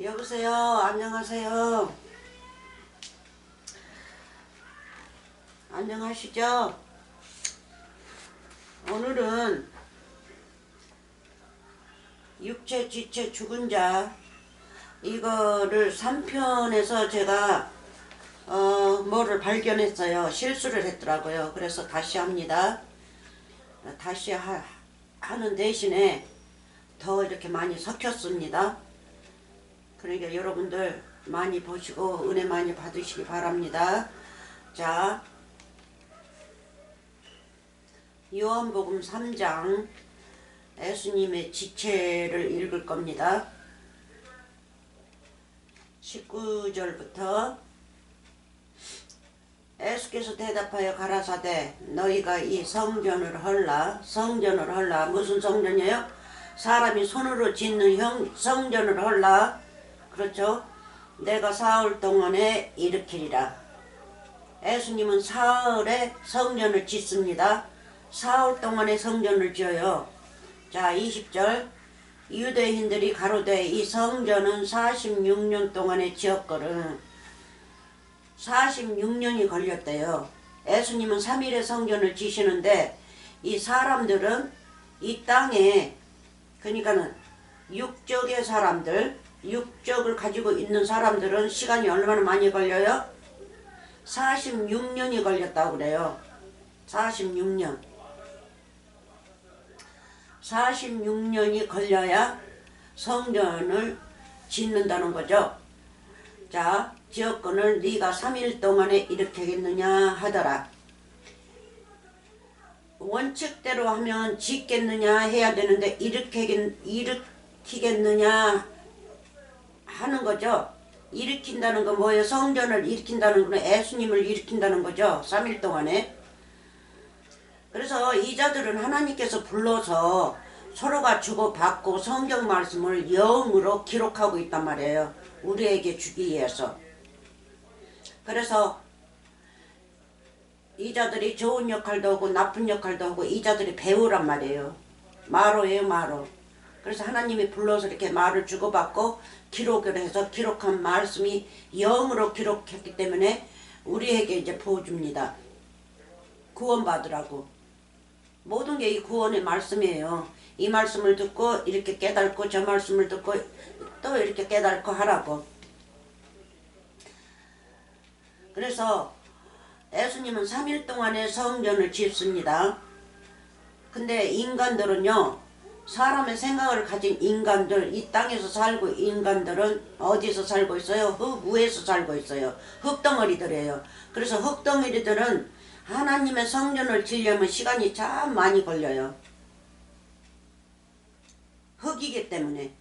여보세요. 안녕하세요. 안녕하시죠? 오늘은 육체, 지체, 죽은 자 이거를 3편에서 제가 뭐를 발견했어요. 실수를 했더라고요. 그래서 다시 합니다. 다시 하는 대신에 더 이렇게 많이 섞였습니다. 그러니까 여러분들 많이 보시고 은혜 많이 받으시기 바랍니다. 자, 요한복음 3장 예수님의 지체를 읽을 겁니다. 19절부터 예수께서 대답하여 가라사대 너희가 이 성전을 헐라. 무슨 성전이에요? 사람이 손으로 짓는 성전을 헐라. 그렇죠? 내가 사흘 동안에 일으키리라. 예수님은 사흘에 성전을 짓습니다. 사흘 동안에 성전을 지어요. 자, 20절 유대인들이 가로되 이 성전은 46년 동안에 지었거든. 46년이 걸렸대요. 예수님은 3일에 성전을 지시는데 이 사람들은 이 땅에 그러니까는 육적의 사람들 육적을 가지고 있는 사람들은 시간이 얼마나 많이 걸려요? 46년이 걸렸다고 그래요. 46년 46년이 걸려야 성전을 짓는다는 거죠. 자, 지역권을 네가 3일 동안에 일으키겠느냐 하더라. 원칙대로 하면 짓겠느냐 해야 되는데 일으키겠느냐 하는 거죠. 일으킨다는 건 뭐예요? 성전을 일으킨다는 건 예수님을 일으킨다는 거죠. 3일 동안에. 그래서 이자들은 하나님께서 불러서 서로가 주고받고 성경 말씀을 영으로 기록하고 있단 말이에요. 우리에게 주기 위해서. 그래서 이자들이 좋은 역할도 하고 나쁜 역할도 하고 이자들이 배우란 말이에요. 마로예요, 마로. 그래서 하나님이 불러서 이렇게 말을 주고받고 기록을 해서 기록한 말씀이 영으로 기록했기 때문에 우리에게 이제 보여줍니다. 구원받으라고. 모든 게 이 구원의 말씀이에요. 이 말씀을 듣고 이렇게 깨닫고 저 말씀을 듣고 또 이렇게 깨닫고 하라고. 그래서 예수님은 3일 동안에 성전을 짓습니다. 근데 인간들은요, 사람의 생각을 가진 인간들, 이 땅에서 살고 인간들은 어디서 살고 있어요? 흙 위에서 살고 있어요. 흙덩어리들이에요. 그래서 흙덩어리들은 하나님의 성전을 지으려면 시간이 참 많이 걸려요. 흙이기 때문에.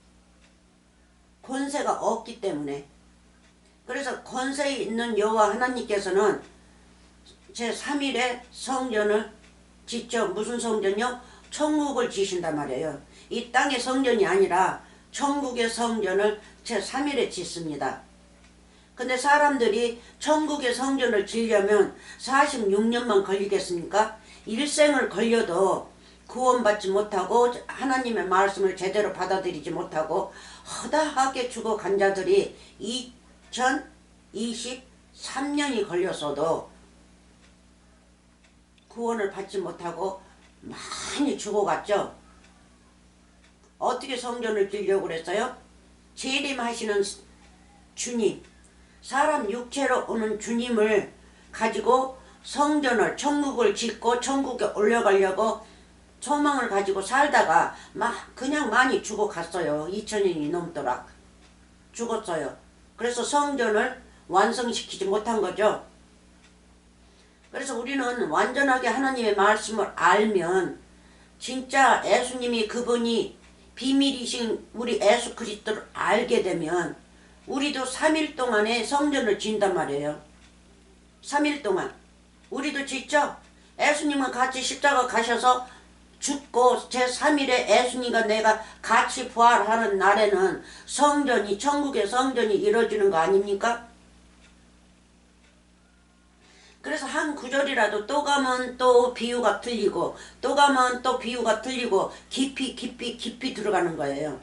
권세가 없기 때문에. 그래서 권세 있는 여호와 하나님께서는 제3일에 성전을 짓죠. 무슨 성전이요? 천국을 지신단 말이에요. 이 땅의 성전이 아니라 천국의 성전을 제3일에 짓습니다. 근데 사람들이 천국의 성전을 지으려면 46년만 걸리겠습니까? 일생을 걸려도 구원받지 못하고 하나님의 말씀을 제대로 받아들이지 못하고 허다하게 죽어간 자들이 2023년이 걸렸어도 구원을 받지 못하고 많이 죽어갔죠. 어떻게 성전을 지으려고 그랬어요? 재림하시는 주님, 사람 육체로 오는 주님을 가지고 성전을 천국을 짓고 천국에 올라가려고 소망을 가지고 살다가 그냥 많이 죽어갔어요. 2000년이 넘도록 죽었어요. 그래서 성전을 완성시키지 못한 거죠. 그래서 우리는 완전하게 하나님의 말씀을 알면 진짜 예수님이 그분이 비밀이신 우리 예수 그리스도를 알게 되면 우리도 3일 동안에 성전을 짓단 말이에요. 3일 동안. 우리도 짓죠? 예수님은 같이 십자가 가셔서 죽고 제3일에 예수님과 내가 같이 부활하는 날에는 성전이 천국의 성전이 이루어지는 거 아닙니까? 그래서 한 구절이라도 또 가면 또 비유가 틀리고 또 가면 또 비유가 틀리고 깊이 들어가는 거예요.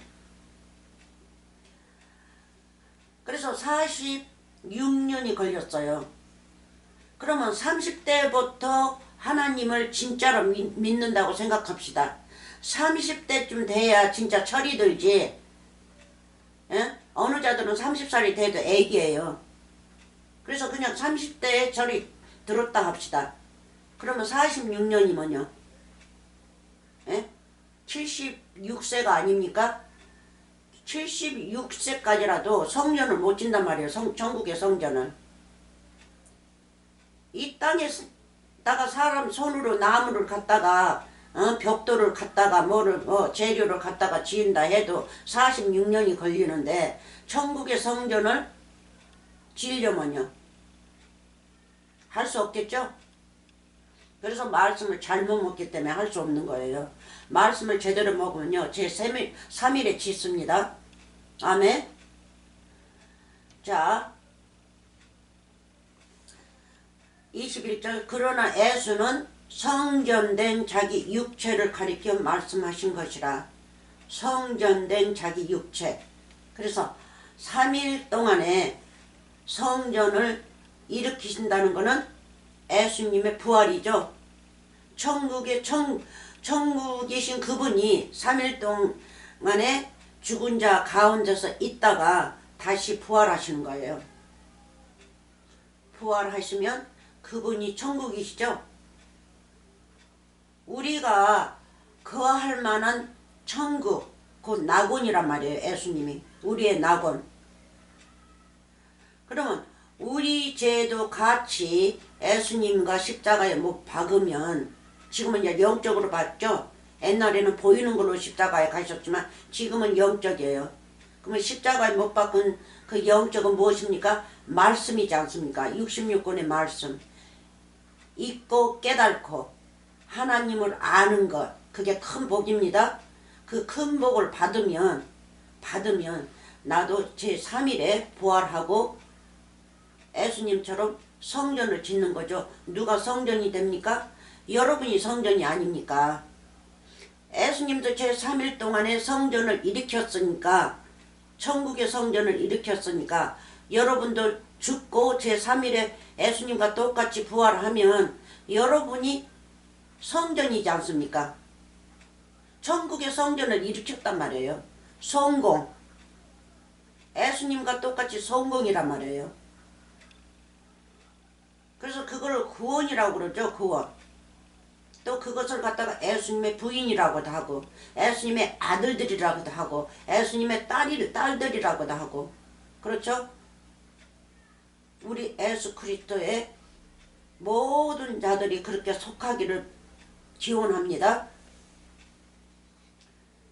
그래서 46년이 걸렸어요. 그러면 30대부터 하나님을 진짜로 믿는다고 생각합시다. 30대쯤 돼야 진짜 철이 들지. 예? 어느 자들은 30살이 돼도 애기예요. 그래서 그냥 30대에 철이 들었다 합시다. 그러면 46년이면요. 예? 76세가 아닙니까? 76세까지라도 성전을 못 짓단 말이에요. 전국의 성전을. 이 땅에다가 사람 손으로 나무를 갖다가 벽돌을 갖다가 재료를 갖다가 지은다 해도 46년이 걸리는데 천국의 성전을 지으려면요 할 수 없겠죠? 그래서 말씀을 잘못 먹기 때문에 할 수 없는 거예요. 말씀을 제대로 먹으면요 제 3일에 짓습니다. 아멘. 자 21절 그러나 예수는 성전된 자기 육체를 가리켜 말씀하신 것이라. 성전된 자기 육체. 그래서 3일 동안에 성전을 일으키신다는 것은 예수님의 부활이죠. 천국에 계신 그분이 3일 동안에 죽은 자 가운데서 있다가 다시 부활하시는 거예요. 부활하시면 그분이 천국이시죠. 우리가 거할 만한 천국, 곧 낙원이란 말이에요. 예수님이 우리의 낙원. 그러면 우리 죄도 같이 예수님과 십자가에 못 박으면, 지금은 이제 영적으로 봤죠. 옛날에는 보이는 걸로 십자가에 가셨지만 지금은 영적이에요. 그러면 십자가에 못 박은 그 영적은 무엇입니까? 말씀이지 않습니까? 66권의 말씀. 잊고 깨닫고 하나님을 아는 것, 그게 큰 복입니다. 그 큰 복을 받으면 나도 제3일에 부활하고 예수님처럼 성전을 짓는 거죠. 누가 성전이 됩니까? 여러분이 성전이 아닙니까? 예수님도 제3일 동안에 성전을 일으켰으니까, 천국의 성전을 일으켰으니까 여러분들 죽고 제3일에 예수님과 똑같이 부활하면 여러분이 성전이지 않습니까? 천국의 성전을 일으켰단 말이에요. 성공. 예수님과 똑같이 성공이란 말이에요. 그래서 그걸 구원이라고 그러죠. 구원. 또 그것을 갖다가 예수님의 부인이라고도 하고, 예수님의 아들들이라고도 하고, 예수님의 딸들이라고도 하고, 그렇죠? 우리 예수 그리스도의 모든 자들이 그렇게 속하기를 기원합니다.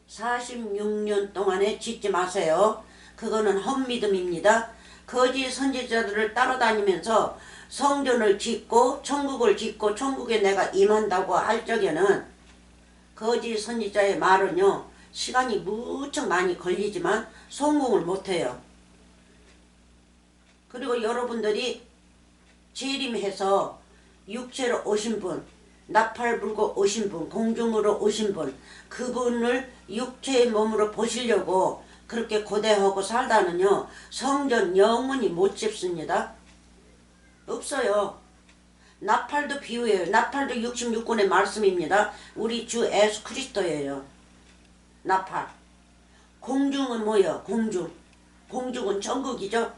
46년 동안에 짓지 마세요. 그거는 헛믿음입니다. 거짓 선지자들을 따라다니면서 성전을 짓고 천국을 짓고 천국에 내가 임한다고 할 적에는 거짓 선지자의 말은요 시간이 무척 많이 걸리지만 성공을 못해요. 그리고 여러분들이 재림해서 육체로 오신 분, 나팔 불고 오신 분, 공중으로 오신 분, 그분을 육체의 몸으로 보시려고 그렇게 고대하고 살다는요 성전 영원히 못 짓습니다. 없어요. 나팔도 비유예요. 나팔도 66권의 말씀입니다. 우리 주 예수 그리스도예요. 나팔. 공중은 뭐예요? 공중은 천국이죠.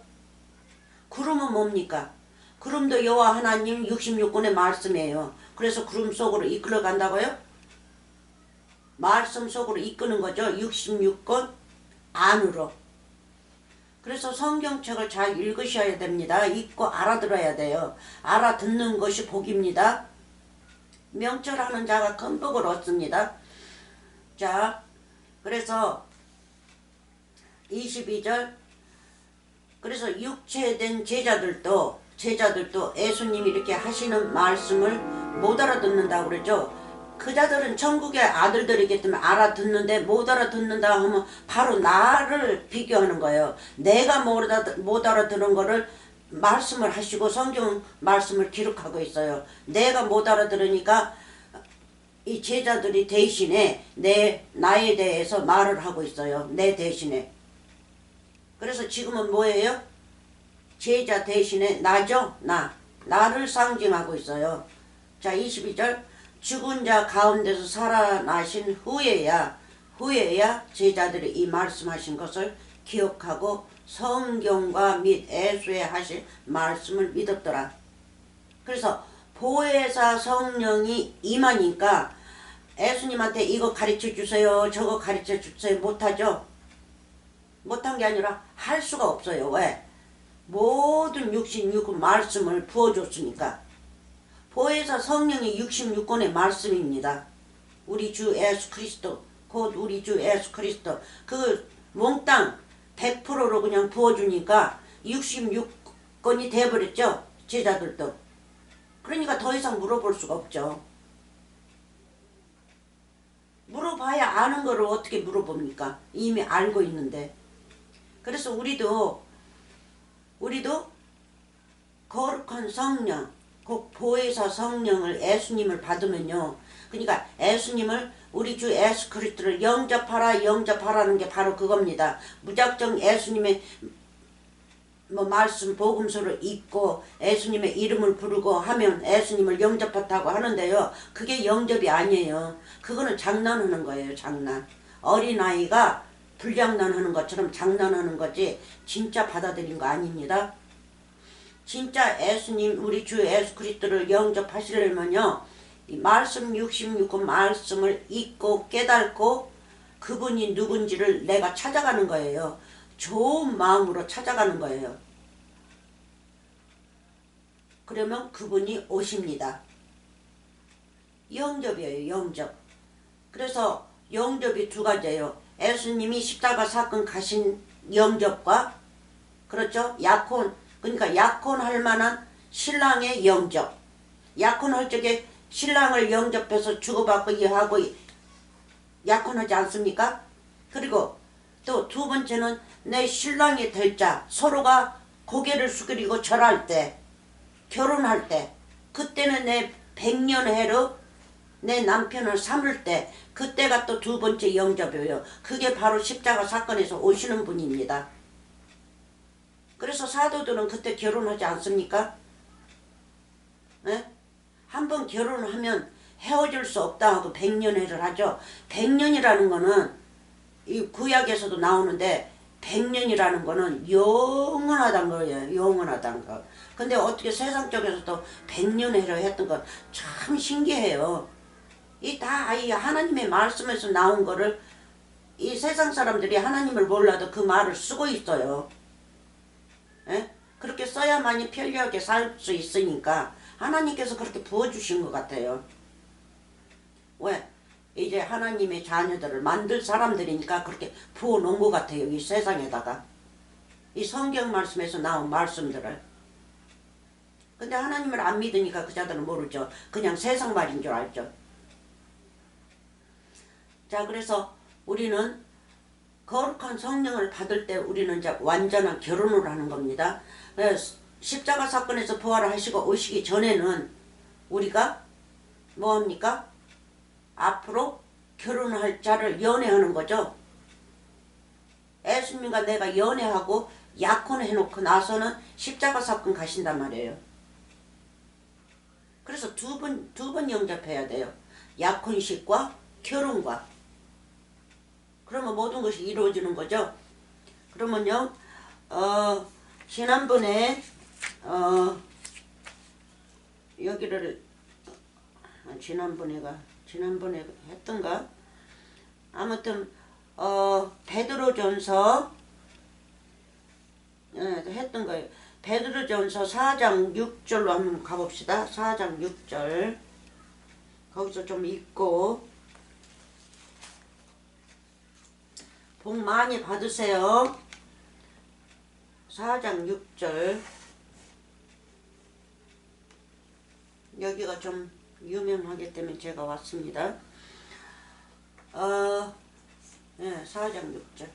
구름은 뭡니까? 구름도 여호와 하나님 66권의 말씀이에요. 그래서 구름 속으로 이끌어 간다고요? 말씀 속으로 이끄는 거죠. 66권 안으로. 그래서 성경책을 잘 읽으셔야 됩니다. 읽고 알아들어야 돼요. 알아듣는 것이 복입니다. 명철하는 자가 큰 복을 얻습니다. 자, 그래서 22절 그래서 육체된 제자들도 예수님이 이렇게 하시는 말씀을 못 알아듣는다고 그러죠. 그 자들은 천국의 아들들이기 때문에 알아듣는데 못 알아듣는다 하면 바로 나를 비교하는 거예요. 내가 못 알아듣는 거를 말씀을 하시고 성경 말씀을 기록하고 있어요. 내가 못 알아들으니까 이 제자들이 대신에 나에 대해서 말을 하고 있어요. 내 대신에. 그래서 지금은 뭐예요? 제자 대신에 나죠. 나를 상징하고 있어요. 자 22절 죽은 자 가운데서 살아나신 후에야 제자들이 이 말씀하신 것을 기억하고 성경과 및 예수의 하실 말씀을 믿었더라. 그래서 보혜사 성령이 임하니까 예수님한테 이거 가르쳐 주세요 저거 가르쳐 주세요 못하죠. 못한 게 아니라 할 수가 없어요. 왜? 모든 66권 말씀을 부어줬으니까. 보혜사 성령이 66권의 말씀입니다. 우리 주 예수 그리스도 곧 우리 주 예수 그리스도 그 몽땅 100%로 그냥 부어주니까 66권이 돼버렸죠. 제자들도. 그러니까 더 이상 물어볼 수가 없죠. 물어봐야 아는 거를 어떻게 물어봅니까? 이미 알고 있는데. 그래서 우리도 거룩한 성령, 곧 보혜사 성령을 예수님을 받으면요. 그러니까 예수님을 우리 주 예수 그리스도를 영접하라는 게 바로 그겁니다. 무작정 예수님의 말씀 복음서를 읽고 예수님의 이름을 부르고 하면 예수님을 영접했다고 하는데요. 그게 영접이 아니에요. 그거는 장난하는 거예요. 장난. 어린아이가 불장난하는 것처럼 장난하는 거지 진짜 받아들인 거 아닙니다. 진짜 예수님 우리 주 예수 그리스도를 영접하시려면요. 이 말씀 66권 말씀을 읽고 깨닫고 그분이 누군지를 내가 찾아가는 거예요. 좋은 마음으로 찾아가는 거예요. 그러면 그분이 오십니다. 영접이에요. 영접. 그래서 영접이 두 가지예요. 예수님이 십자가 사건 가신 영접과 그렇죠? 약혼 그러니까 약혼할 만한 신랑의 영접. 약혼할 적에 신랑을 영접해서 주고받고 이해하고 약혼하지 않습니까? 그리고 또 두 번째는 내 신랑이 될 자 서로가 고개를 숙이고 절할 때 결혼할 때 그때는 내 백년해로 내 남편을 삼을 때 그때가 또 두 번째 영접이에요. 그게 바로 십자가 사건에서 오시는 분입니다. 그래서 사도들은 그때 결혼하지 않습니까? 네? 한번 결혼하면 헤어질 수 없다 하고 백년해를 하죠. 백년이라는 거는 이 구약에서도 나오는데 백년이라는 거는 영원하다는 거예요. 영원하다는 거. 근데 어떻게 세상 쪽에서도 백년해를 했던 거 참 신기해요. 이 하나님의 말씀에서 나온 거를 이 세상 사람들이 하나님을 몰라도 그 말을 쓰고 있어요. 에? 그렇게 써야만이 편리하게 살 수 있으니까 하나님께서 그렇게 부어주신 것 같아요. 왜? 이제 하나님의 자녀들을 만들 사람들이니까 그렇게 부어놓은 것 같아요. 이 세상에다가. 이 성경 말씀에서 나온 말씀들을. 근데 하나님을 안 믿으니까 그 자들은 모르죠. 그냥 세상 말인 줄 알죠. 자, 그래서 우리는 거룩한 성령을 받을 때 우리는 이제 완전한 결혼을 하는 겁니다. 십자가 사건에서 부활하시고 오시기 전에는 우리가 뭐합니까? 앞으로 결혼할 자를 연애하는 거죠. 예수님과 내가 연애하고 약혼해놓고 나서는 십자가 사건 가신단 말이에요. 그래서 두 번 영접해야 돼요. 약혼식과 결혼과. 그러면 모든 것이 이루어지는 거죠. 그러면요, 지난번에, 여기를, 지난번에 했던가? 아무튼, 베드로전서, 했던 거예요. 베드로전서 4장 6절로 한번 가봅시다. 4장 6절. 거기서 좀 읽고, 복 많이 받으세요. 4장 6절. 여기가 좀 유명하기 때문에 제가 왔습니다. 4장 6절.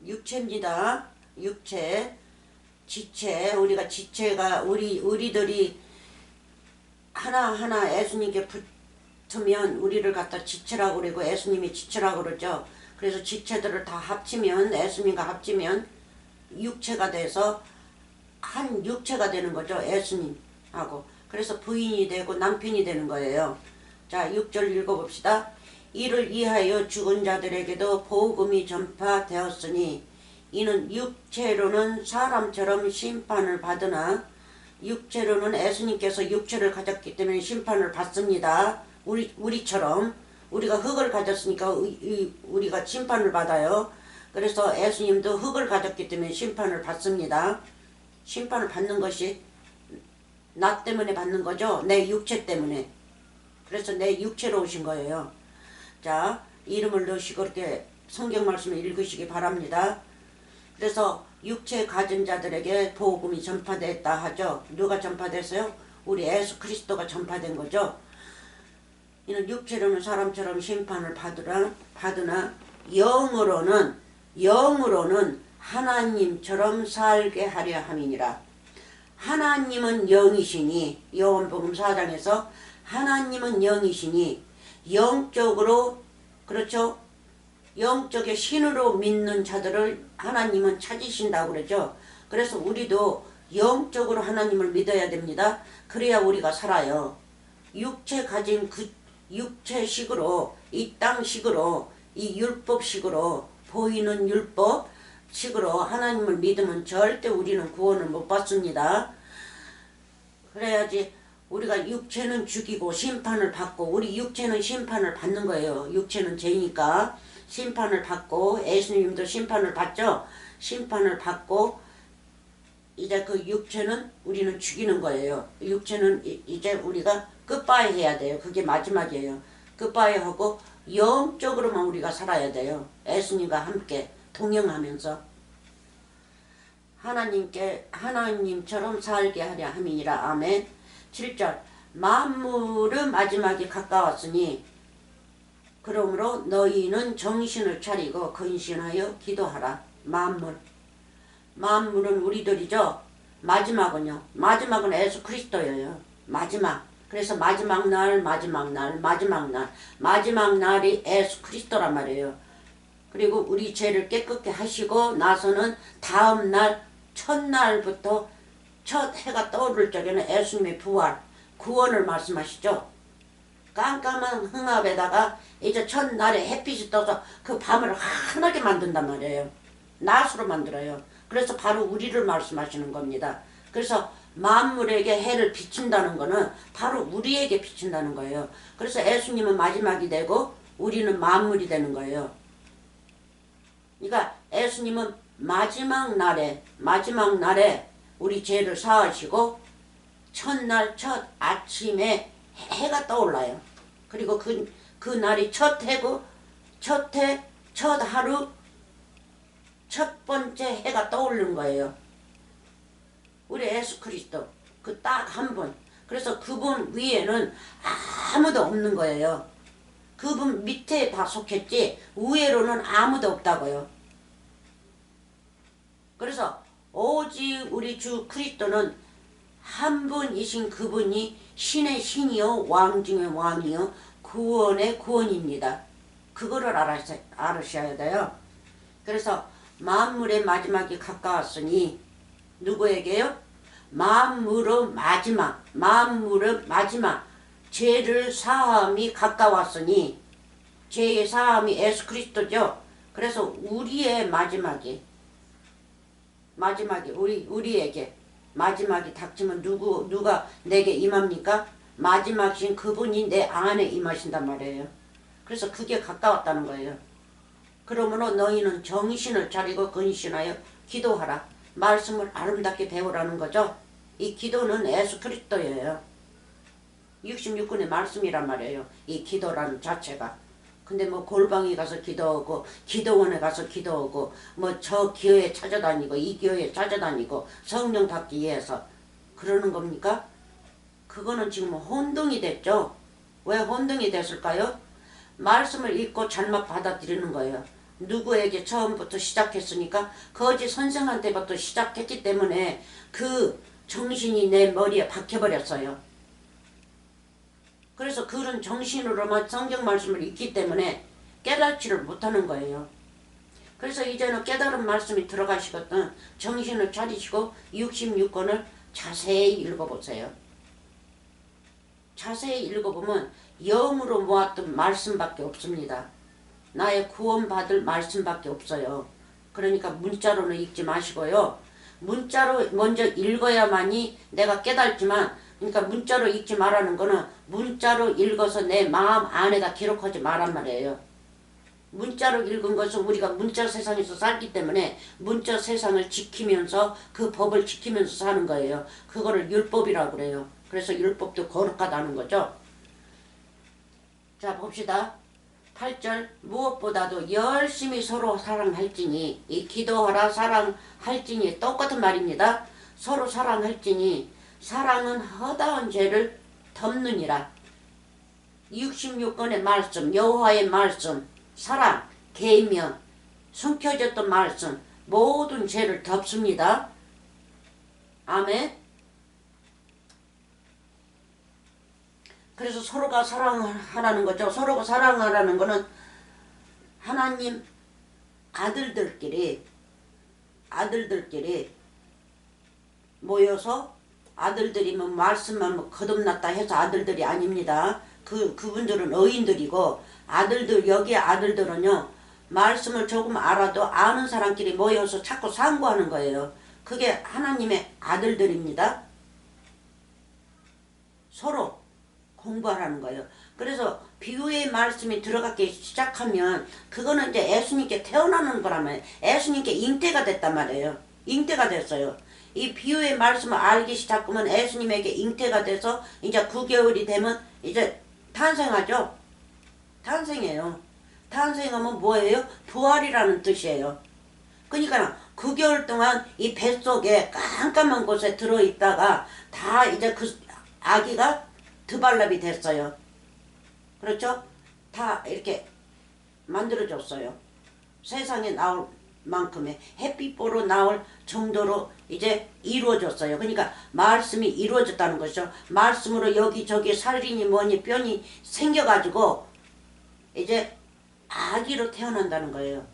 육체입니다. 육체. 지체. 우리가 지체가 우리들이 하나하나 예수님께 붙으면 우리를 갖다 지체라고 그러고 예수님이 지체라고 그러죠. 그래서 지체들을 다 합치면 예수님과 합치면 육체가 돼서 한 육체가 되는 거죠. 예수님하고. 그래서 부인이 되고 남편이 되는 거예요. 자, 6절 읽어봅시다. 이를 위하여 죽은 자들에게도 복음이 전파되었으니 이는 육체로는 사람처럼 심판을 받으나 육체로는 예수님께서 육체를 가졌기 때문에 심판을 받습니다. 우리처럼 우리가 흙을 가졌으니까 우리가 심판을 받아요. 그래서 예수님도 흙을 가졌기 때문에 심판을 받습니다. 심판을 받는 것이 나 때문에 받는 거죠. 내 육체 때문에. 그래서 내 육체로 오신 거예요. 자, 이름을 넣으시고 이렇게 성경 말씀을 읽으시기 바랍니다. 그래서 육체 가진 자들에게 복음이 전파됐다 하죠. 누가 전파됐어요? 우리 예수 그리스도가 전파된 거죠. 이는 육체로는 사람처럼 심판을 받으나 영으로는 하나님처럼 살게 하려 함이니라. 하나님은 영이시니 요한복음 4장에서 하나님은 영이시니 영적으로 그렇죠. 영적의 신으로 믿는 자들을 하나님은 찾으신다고 그러죠. 그래서 우리도 영적으로 하나님을 믿어야 됩니다. 그래야 우리가 살아요. 육체 가진 그 육체식으로 이 땅식으로 이 율법식으로 보이는 율법식으로 하나님을 믿으면 절대 우리는 구원을 못 받습니다. 그래야지 우리가 육체는 죽이고 심판을 받고 우리 육체는 심판을 받는 거예요. 육체는 죄니까 심판을 받고 예수님도 심판을 받죠. 심판을 받고 이제 그 육체는 우리는 죽이는 거예요. 육체는 이제 우리가 끝바이 해야 돼요. 그게 마지막이에요. 끝바이 하고 영적으로만 우리가 살아야 돼요. 예수님과 함께 동행하면서 하나님처럼 살게 하려 함이니라. 아멘. 7절 만물은 마지막이 가까웠으니 그러므로 너희는 정신을 차리고 근신하여 기도하라. 만물은 우리들이죠. 마지막은요. 마지막은 예수 그리스도예요. 마지막. 그래서 마지막 날이 예수 그리스도란 말이에요. 그리고 우리 죄를 깨끗게 하시고 나서는 다음 날 첫날부터 첫 해가 떠오를 적에는 예수님의 구원을 말씀하시죠. 깜깜한 흥압에다가 이제 첫날에 햇빛이 떠서 그 밤을 환하게 만든단 말이에요. 낮으로 만들어요. 그래서 바로 우리를 말씀하시는 겁니다. 그래서 만물에게 해를 비친다는 거는 바로 우리에게 비친다는 거예요. 그래서 예수님은 마지막이 되고 우리는 만물이 되는 거예요. 그러니까 예수님은 마지막 날에 우리 죄를 사하시고 첫날 첫 아침에 해가 떠올라요. 그리고 그 날이 첫 해고 첫 하루 첫 번째 해가 떠오르는 거예요. 우리 예수 그리스도 그 딱 한 분. 그래서 그분 위에는 아무도 없는 거예요. 그분 밑에 다 속했지 위에로는 아무도 없다고요. 그래서 오직 우리 주 그리스도는 한 분이신 그분이 신의 신이요 왕 중의 왕이요 구원의 구원입니다. 그거를 알으셔야 돼요. 그래서 만물의 마지막이 가까웠으니 누구에게요? 만물의 마지막 죄를 사함이 가까웠으니 죄의 사함이 예수 그리스도죠. 그래서 우리의 마지막이 우리에게 마지막이 닥치면 누가 내게 임합니까? 마지막이신 그분이 내 안에 임하신단 말이에요. 그래서 그게 가까웠다는 거예요. 그러므로 너희는 정신을 차리고 근신하여 기도하라. 말씀을 아름답게 배우라는 거죠. 이 기도는 예수 그리스도예요. 66권의 말씀이란 말이에요. 이 기도라는 자체가. 근데 뭐 골방에 가서 기도하고 기도원에 가서 기도하고 뭐 저 교회 찾아다니고 이 교회 찾아다니고 성령 받기 위해서 그러는 겁니까? 그거는 지금 혼동이 됐죠. 왜 혼동이 됐을까요? 말씀을 읽고 잘못 받아들이는 거예요. 누구에게 처음부터 시작했으니까 거짓 선생한테부터 시작했기 때문에 그 정신이 내 머리에 박혀버렸어요. 그래서 그런 정신으로만 성경 말씀을 읽기 때문에 깨닫지를 못하는 거예요. 그래서 이제는 깨달은 말씀이 들어가시거든 정신을 차리시고 66권을 자세히 읽어보세요. 자세히 읽어보면 영으로 모았던 말씀밖에 없습니다. 나의 구원받을 말씀밖에 없어요. 그러니까 문자로는 읽지 마시고요. 문자로 먼저 읽어야만이 내가 깨닫지만, 그러니까 문자로 읽지 말라는 거는 문자로 읽어서 내 마음 안에다 기록하지 말란 말이에요. 문자로 읽은 것은 우리가 문자 세상에서 살기 때문에 문자 세상을 지키면서 그 법을 지키면서 사는 거예요. 그거를 율법이라고 그래요. 그래서 율법도 거룩하다는 거죠. 자 봅시다. 8절 무엇보다도 열심히 서로 사랑할지니, 이 기도하라 사랑할지니 똑같은 말입니다. 서로 사랑할지니 사랑은 허다한 죄를 덮느니라. 66권의 말씀, 여호와의 말씀, 사랑, 계명, 숨겨졌던 말씀, 모든 죄를 덮습니다. 아멘. 그래서 서로가 사랑하라는 거죠. 서로가 사랑하라는 거는 하나님 아들들끼리 모여서, 아들들이 뭐 말씀만 뭐 거듭났다 해서 아들들이 아닙니다. 그분들은 어인들이고, 아들들, 여기 아들들은요 말씀을 조금 알아도 아는 사람끼리 모여서 자꾸 상고하는 거예요. 그게 하나님의 아들들입니다. 서로 공부하라는 거예요. 그래서 비유의 말씀이 들어가기 시작하면 그거는 이제 예수님께 태어나는 거란 말이에요. 예수님께 잉태가 됐단 말이에요. 잉태가 됐어요. 이 비유의 말씀을 알기 시작하면 예수님에게 잉태가 돼서 이제 9개월이 되면 이제 탄생하죠. 탄생해요. 탄생하면 뭐예요? 부활이라는 뜻이에요. 그러니까 9개월 동안 이 뱃속에 깜깜한 곳에 들어있다가 다 이제 그 아기가 드발랍이 됐어요. 그렇죠? 다 이렇게 만들어졌어요. 세상에 나올 만큼의 햇빛보러 나올 정도로 이제 이루어졌어요. 그러니까 말씀이 이루어졌다는 것이죠. 말씀으로 여기저기 살이니 뭐니 뼈니 생겨가지고 이제 아기로 태어난다는 거예요.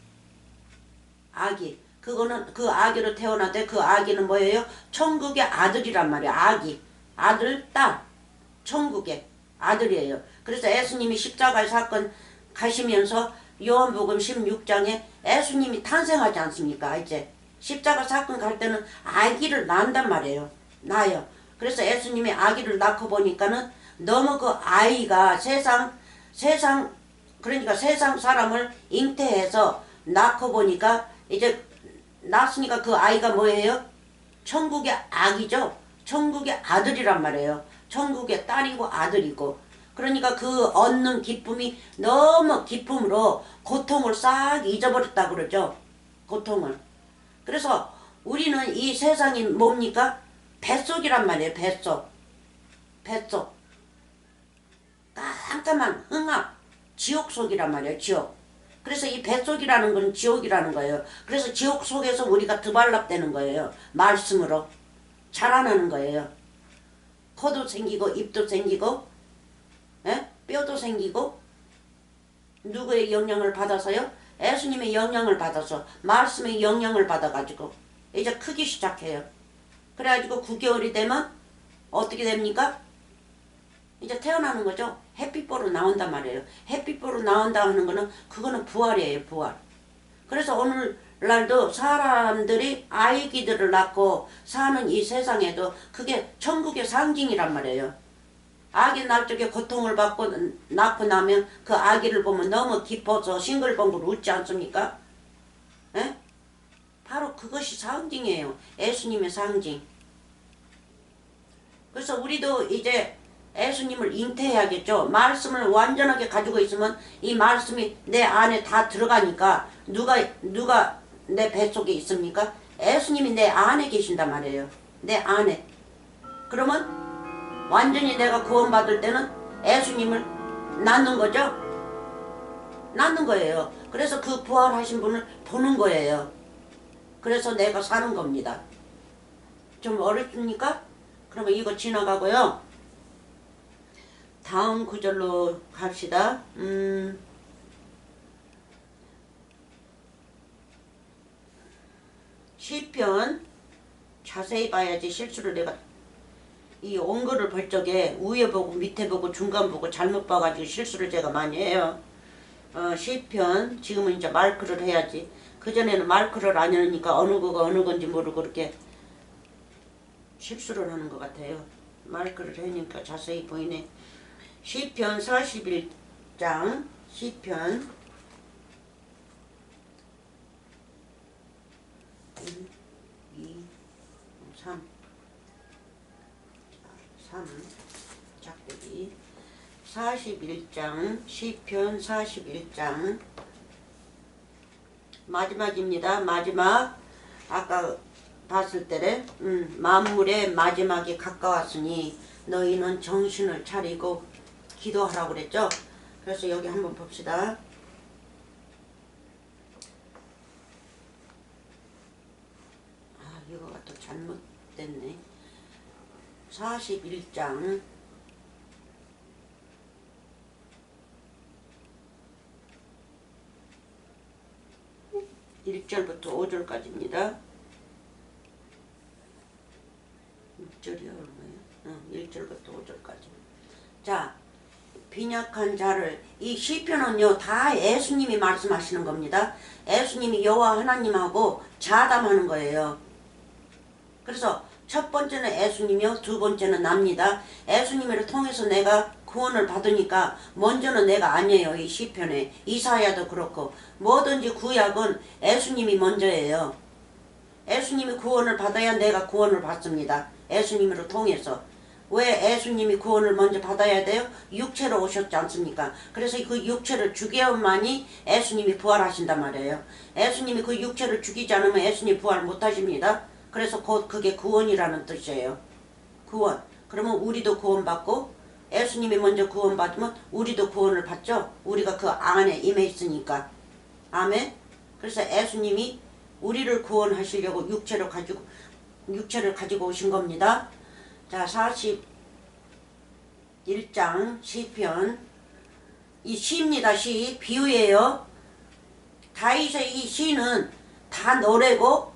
아기. 그거는 그 아기로 태어났는데 그 아기는 뭐예요? 천국의 아들이란 말이에요. 아기. 아들, 딸. 천국의 아들이에요. 그래서 예수님이 십자가의 사건 가시면서 요한복음 16장에 예수님이 탄생하지 않습니까? 이제 십자가 사건 갈 때는 아기를 낳는단 말이에요. 낳아요. 그래서 예수님이 아기를 낳고 보니까는 너무 그 아이가 그러니까 세상 사람을 잉태해서 낳고 보니까 이제 낳았으니까 그 아이가 뭐예요? 천국의 아기죠. 천국의 아들이란 말이에요. 천국의 딸이고 아들이고. 그러니까 그 얻는 기쁨이 너무 기쁨으로 고통을 싹 잊어버렸다 그러죠. 고통을. 그래서 우리는 이 세상이 뭡니까? 뱃속이란 말이에요. 뱃속. 깜깜한 흥합. 지옥 속이란 말이에요. 지옥. 그래서 이 뱃속이라는 건 지옥이라는 거예요. 그래서 지옥 속에서 우리가 드발랍되는 거예요. 말씀으로. 자라나는 거예요. 코도 생기고 입도 생기고 뼈도 생기고. 누구의 영향을 받아서요? 예수님의 영향을 받아서, 말씀의 영향을 받아가지고 이제 크기 시작해요. 그래가지고 9개월이 되면 어떻게 됩니까? 이제 태어나는 거죠. 햇빛보러 나온단 말이에요. 햇빛보러 나온다 하는 거는 그거는 부활이에요. 부활. 그래서 오늘날도 사람들이 아기들을 낳고 사는 이 세상에도 그게 천국의 상징이란 말이에요. 아기 낳을 적에 고통을 받고 낳고 나면 그 아기를 보면 너무 기뻐서 싱글벙글 웃지 않습니까? 에? 바로 그것이 상징이에요. 예수님의 상징. 그래서 우리도 이제 예수님을 잉태해야겠죠. 말씀을 완전하게 가지고 있으면 이 말씀이 내 안에 다 들어가니까 누가 내 뱃속에 있습니까? 예수님이 내 안에 계신단 말이에요. 내 안에. 그러면 완전히 내가 구원받을 때는 예수님을 낳는 거죠. 낳는 거예요. 그래서 그 부활하신 분을 보는 거예요. 그래서 내가 사는 겁니다. 좀 어렵습니까? 그러면 이거 지나가고요. 다음 구절로 갑시다. 시편 자세히 봐야지 실수를 내가 이 원글을 볼 적에 위에 보고 밑에 보고 중간 보고 잘못 봐가지고 실수를 제가 많이 해요. 시편 지금은 이제 마크를 해야지. 그전에는 마크를 안 하니까 어느 거가 어느 건지 모르고 그렇게 실수를 하는 것 같아요. 마크를 하니까 자세히 보이네. 시편 41장 시편 1, 2, 3 작두기 41장 시편 41장 마지막입니다. 마지막 아까 봤을 때래 만물의 마지막이 가까웠으니 너희는 정신을 차리고 기도하라고 그랬죠. 그래서 여기 한번 봅시다. 이거가 또 잘못됐네. 41장 1절부터 5절까지입니다. 6절이 얼마예요? 1절부터 5절까지. 자, 빈약한 자를, 이 시편은요 다 예수님이 말씀하시는 겁니다. 예수님이 여호와 하나님하고 자담하는 거예요. 그래서 첫 번째는 예수님이요, 두 번째는 납니다. 예수님을 통해서 내가 구원을 받으니까 먼저는 내가 아니에요. 이 시편에 이사야도 그렇고 뭐든지 구약은 예수님이 먼저예요. 예수님이 구원을 받아야 내가 구원을 받습니다. 예수님으로 통해서. 왜 예수님이 구원을 먼저 받아야 돼요? 육체로 오셨지 않습니까? 그래서 그 육체를 죽여야만이 예수님이 부활하신단 말이에요. 예수님이 그 육체를 죽이지 않으면 예수님 부활 못하십니다. 그래서 그게 구원이라는 뜻이에요. 구원. 그러면 우리도 구원받고 예수님이 먼저 구원받으면 우리도 구원을 받죠. 우리가 그 안에 임해 있으니까. 아멘. 그래서 예수님이 우리를 구원하시려고 육체를 가지고 오신 겁니다. 자, 41장 시편. 이 시입니다. 시. 비유예요. 다윗의 이 시는 다 노래고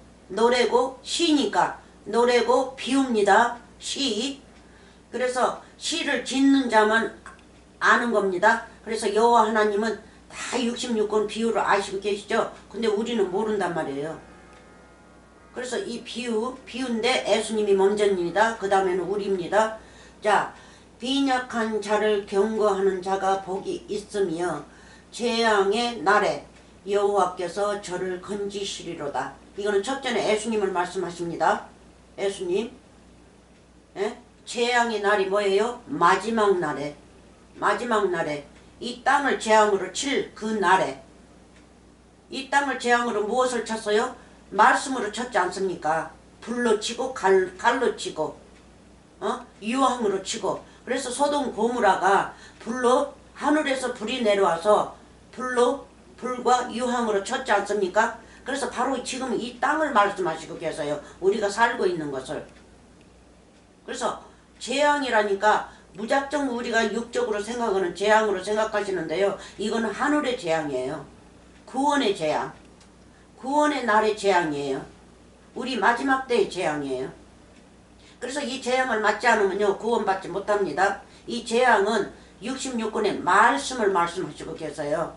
시니까 노래고 비유입니다. 시. 그래서 시를 짓는 자만 아는 겁니다. 그래서 여호와 하나님은 다 66권 비유를 아시고 계시죠. 근데 우리는 모른단 말이에요. 그래서 이 비유인데 예수님이 먼저입니다. 그 다음에는 우리입니다. 자, 빈약한 자를 경고하는 자가 복이 있으며 재앙의 날에 여호와께서 저를 건지시리로다. 이거는 첫째는 예수님을 말씀하십니다. 예수님. 예? 재앙의 날이 뭐예요? 마지막 날에 이 땅을 재앙으로 칠 그 날에 이 땅을 재앙으로 무엇을 쳤어요? 말씀으로 쳤지 않습니까? 불로 치고 갈로 치고 유황으로 치고. 그래서 소돔 고무라가 불로 하늘에서 불이 내려와서 불과 유황으로 쳤지 않습니까? 그래서 바로 지금 이 땅을 말씀하시고 계세요. 우리가 살고 있는 것을. 그래서 재앙이라니까 무작정 우리가 육적으로 생각하는 재앙으로 생각하시는데요. 이거는 하늘의 재앙이에요. 구원의 재앙. 구원의 날의 재앙이에요. 우리 마지막 때의 재앙이에요. 그래서 이 재앙을 맞지 않으면요 구원받지 못합니다. 이 재앙은 66권의 말씀을 말씀하시고 계세요.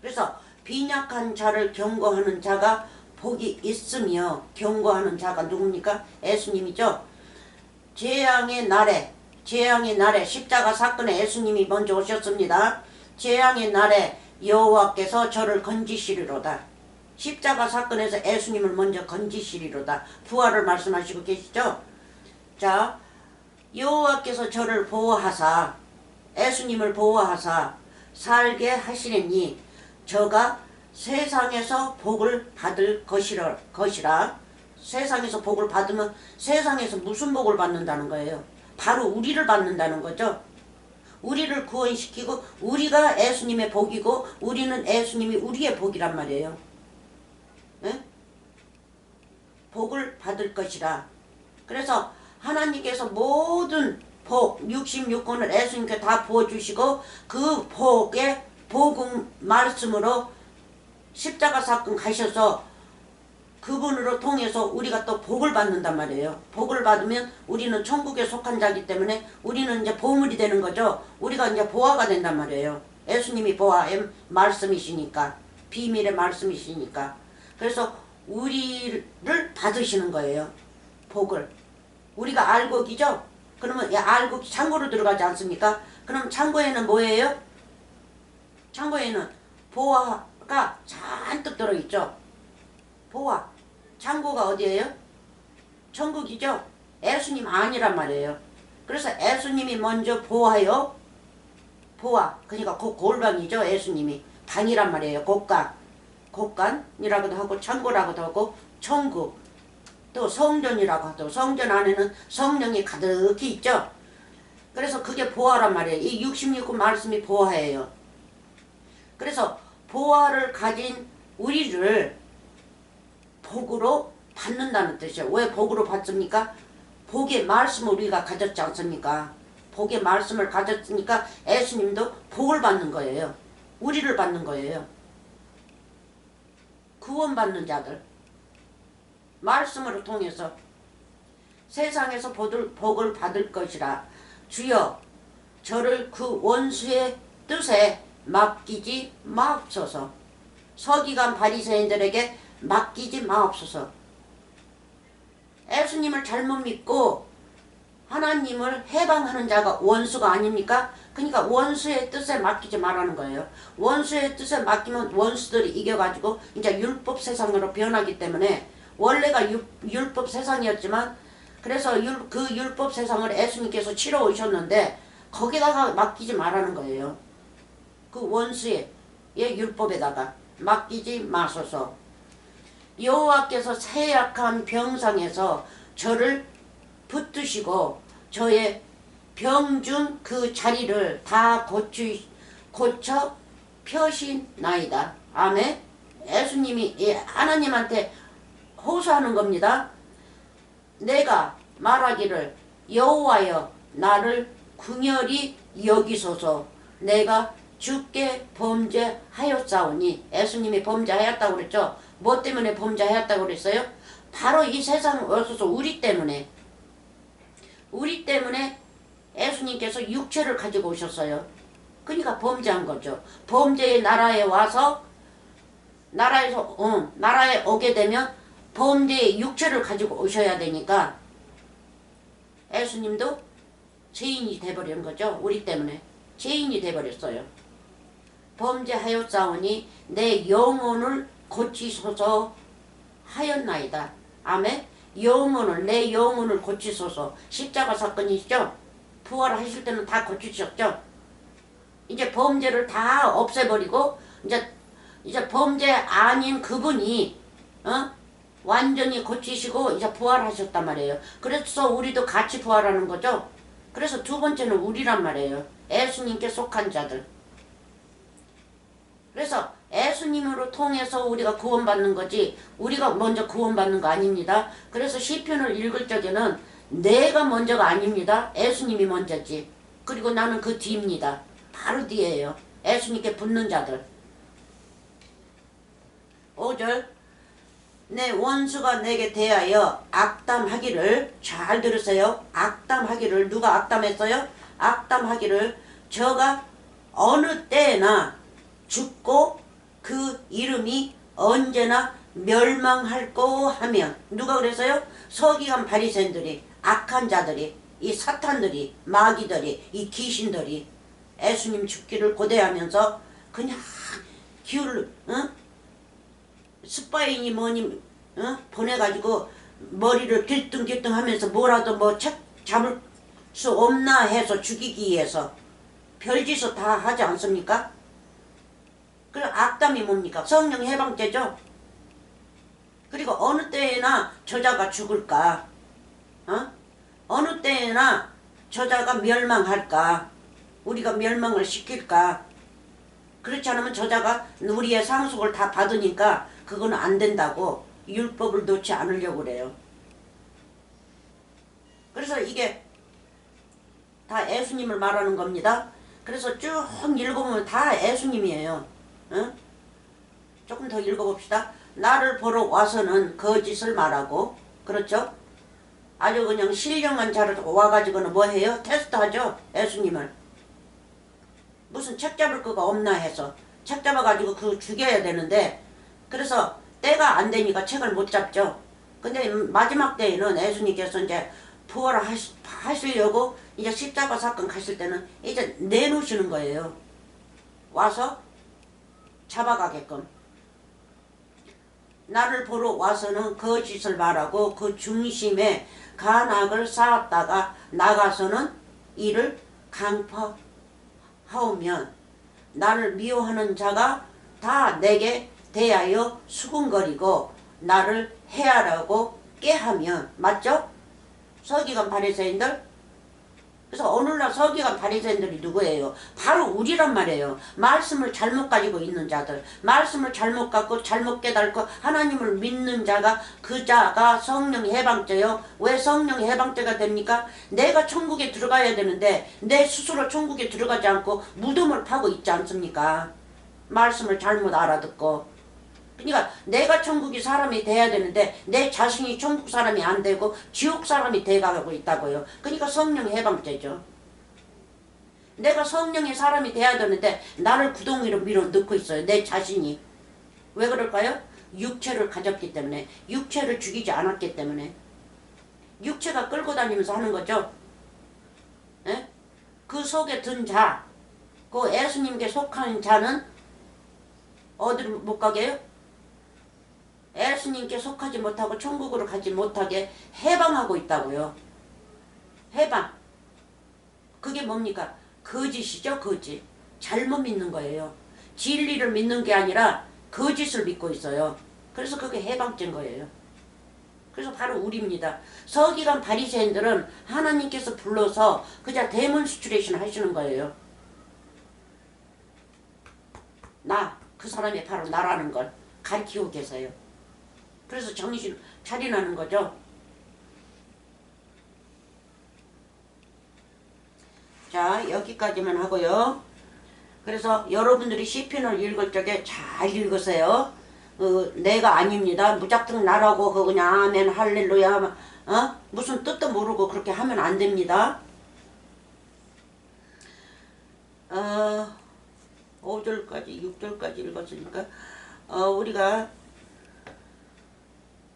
그래서 빈약한 자를 경고하는 자가 복이 있으며, 경고하는 자가 누굽니까? 예수님이죠. 재앙의 날에 십자가 사건에 예수님이 먼저 오셨습니다. 재앙의 날에 여호와께서 저를 건지시리로다. 십자가 사건에서 예수님을 먼저 건지시리로다. 부활을 말씀하시고 계시죠. 자, 여호와께서 저를 보호하사, 예수님을 보호하사 살게 하시려니 저가 세상에서 복을 받을 것이라. 세상에서 복을 받으면 세상에서 무슨 복을 받는다는 거예요? 바로 우리를 받는다는 거죠. 우리를 구원시키고 우리가 예수님의 복이고 우리는 예수님이 우리의 복이란 말이에요. 네? 복을 받을 것이라. 그래서 하나님께서 모든 복 66권을 예수님께 다 부어주시고 그 복의 복음 말씀으로 십자가 사건 가셔서 그분으로 통해서 우리가 또 복을 받는단 말이에요. 복을 받으면 우리는 천국에 속한 자이기 때문에 우리는 이제 보물이 되는 거죠. 우리가 이제 보화가 된단 말이에요. 예수님이 보화의 말씀이시니까, 비밀의 말씀이시니까. 그래서 우리를 받으시는 거예요. 복을. 우리가 알곡이죠. 그러면 알곡이 창고로 들어가지 않습니까? 그럼 창고에는 뭐예요? 창고에는 보화가 잔뜩 들어있죠. 보화. 창고가 어디예요? 천국이죠. 예수님 아니란 말이에요. 그래서 예수님이 먼저 보화요. 보화. 그러니까 골방이죠. 예수님이. 방이란 말이에요. 곳간. 곳간이라고도 하고 창고라고도 하고 천국. 또 성전이라고 하고 성전 안에는 성령이 가득히 있죠. 그래서 그게 보화란 말이에요. 이 66구 말씀이 보화예요. 그래서 보화를 가진 우리를 복으로 받는다는 뜻이에요. 왜 복으로 받습니까? 복의 말씀을 우리가 가졌지 않습니까? 복의 말씀을 가졌으니까 예수님도 복을 받는 거예요. 우리를 받는 거예요. 구원받는 자들. 말씀으로 통해서 세상에서 복을 받을 것이라. 주여 저를 그 원수의 뜻에 맡기지 마옵소서. 서기관 바리새인들에게 맡기지 마옵소서. 예수님을 잘못 믿고 하나님을 해방하는 자가 원수가 아닙니까? 그러니까 원수의 뜻에 맡기지 말라는 거예요. 원수의 뜻에 맡기면 원수들이 이겨가지고 이제 율법 세상으로 변하기 때문에 원래가 율법 세상이었지만 그래서 그 율법 세상을 예수님께서 치러 오셨는데 거기다가 맡기지 말라는 거예요. 그 원수의 율법에다가 맡기지 마소서. 여호와께서 세약한 병상에서 저를 붙드시고 저의 병중 그 자리를 다 고쳐 펴시나이다. 아멘. 예수님이 하나님한테 호소하는 겁니다. 내가 말하기를 여호와여 나를 긍휼히 여기소서. 내가 주께 범죄하였사오니. 예수님이 범죄하였다고 그랬죠. 뭐 때문에 범죄하였다고 그랬어요? 바로 이 세상에 오셔서 우리 때문에 예수님께서 육체를 가지고 오셨어요. 그러니까 범죄한 거죠. 범죄의 나라에 와서 나라에 오게 되면 범죄의 육체를 가지고 오셔야 되니까 예수님도 죄인이 돼버린 거죠. 우리 때문에 죄인이 돼버렸어요. 범죄하였사오니 내 영혼을 고치소서 하였나이다. 아멘. 내 영혼을 고치소서. 십자가 사건이죠. 부활하실 때는 다 고치셨죠. 이제 범죄를 다 없애버리고 이제 범죄 아닌 그분이 완전히 고치시고 이제 부활하셨단 말이에요. 그래서 우리도 같이 부활하는 거죠. 그래서 두 번째는 우리란 말이에요. 예수님께 속한 자들. 그래서 예수님으로 통해서 우리가 구원받는 거지 우리가 먼저 구원받는 거 아닙니다. 그래서 시편을 읽을 적에는 내가 먼저가 아닙니다. 예수님이 먼저지. 그리고 나는 그 뒤입니다. 바로 뒤에요. 예수님께 붙는 자들. 5절 내 원수가 내게 대하여 악담하기를. 잘 들으세요. 악담하기를. 누가 악담했어요? 악담하기를 저가 어느 때나 죽고 그 이름이 언제나 멸망할꼬 하면. 누가 그랬어요? 서기관 바리새인들이, 악한 자들이, 이 사탄들이, 마귀들이, 이 귀신들이 예수님 죽기를 고대하면서 그냥 스파인이 뭐니 보내가지고 머리를 길뚱길뚱 하면서 뭐라도 뭐 잡을 수 없나 해서 죽이기 위해서 별짓을 다 하지 않습니까? 그 악담이 뭡니까? 성령 해방죄죠. 그리고 어느 때에나 저자가 죽을까? 어느 때에나 저자가 멸망할까? 우리가 멸망을 시킬까? 그렇지 않으면 저자가 우리의 상속을 다 받으니까 그거는 안 된다고 율법을 놓지 않으려고 그래요. 그래서 이게 다 예수님을 말하는 겁니다. 그래서 쭉 읽어보면 다 예수님이에요. 조금 더 읽어봅시다. 나를 보러 와서는 거짓을 말하고, 그렇죠? 아주 그냥 신령한 자를 와가지고는 뭐 해요? 테스트하죠? 예수님을. 무슨 책 잡을 거가 없나 해서 책 잡아가지고 그거 죽여야 되는데, 그래서 때가 안 되니까 책을 못 잡죠. 근데 마지막 때에는 예수님께서 이제 부활하시려고 이제 십자가 사건 가실 때는 이제 내놓으시는 거예요. 와서 잡아가게끔. 나를 보러 와서는 거짓을 말하고 그 중심에 간악을 쌓았다가 나가서는 이를 강포하오면 나를 미워하는 자가 다 내게 대하여 수군거리고 나를 해하라고 꾀하면, 맞죠? 서기관 바리새인들. 그래서 오늘날 서기관 바리새인들이 누구예요? 바로 우리란 말이에요. 말씀을 잘못 가지고 있는 자들, 말씀을 잘못 갖고 잘못 깨닫고 하나님을 믿는 자가, 그 자가 성령 해방죄요. 왜 성령 해방죄가 됩니까? 내가 천국에 들어가야 되는데 내 스스로 천국에 들어가지 않고 무덤을 파고 있지 않습니까? 말씀을 잘못 알아듣고. 그러니까 내가 천국이 사람이 돼야 되는데 내 자신이 천국 사람이 안 되고 지옥 사람이 돼가고 있다고요. 그러니까 성령 해방죄죠. 내가 성령의 사람이 돼야 되는데 나를 구덩이로 밀어 넣고 있어요. 내 자신이. 왜 그럴까요? 육체를 가졌기 때문에, 육체를 죽이지 않았기 때문에. 육체가 끌고 다니면서 하는 거죠. 에? 그 속에 든 자, 그 예수님께 속한 자는 어디로 못 가게 해요? 예수님께 속하지 못하고 천국으로 가지 못하게 해방하고 있다고요. 해방. 그게 뭡니까? 거짓이죠, 거짓. 잘못 믿는 거예요. 진리를 믿는 게 아니라 거짓을 믿고 있어요. 그래서 그게 해방된 거예요. 그래서 바로 우리입니다. 서기관 바리새인들은 하나님께서 불러서 그냥 데몬스트레이션 하시는 거예요. 그 사람이 바로 나라는 걸 가르치고 계세요. 그래서 정신 차리라는 거죠. 자, 여기까지만 하고요. 그래서 여러분들이 시편을 읽을 적에 잘 읽으세요. 내가 아닙니다. 무작정 나라고 그냥 아멘 할렐루야 무슨 뜻도 모르고 그렇게 하면 안 됩니다. 5절까지 6절까지 읽었으니까 우리가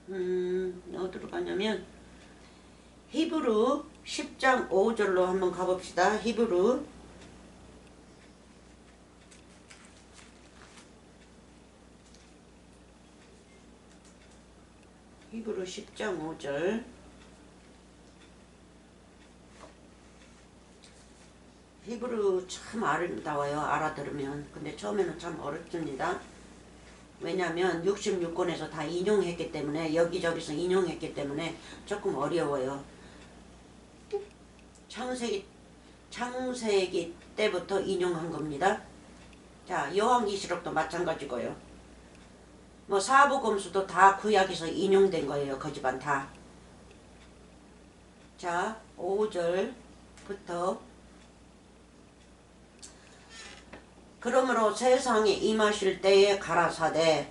어디로 가냐면 히브루 10장 5절로 한번 가봅시다. 히브루 10장 5절. 히브루 참 아름다워요. 알아들으면. 근데 처음에는 참 어렵습니다. 왜냐하면 66권에서 다 인용했기 때문에, 여기저기서 인용했기 때문에 조금 어려워요. 창세기 때부터 인용한 겁니다. 자, 요한계시록도 마찬가지고요. 뭐 사복음서도 다 구약에서 인용된 거예요. 그 집안 다. 자, 5절부터 그러므로 세상에 임하실 때에 가라사대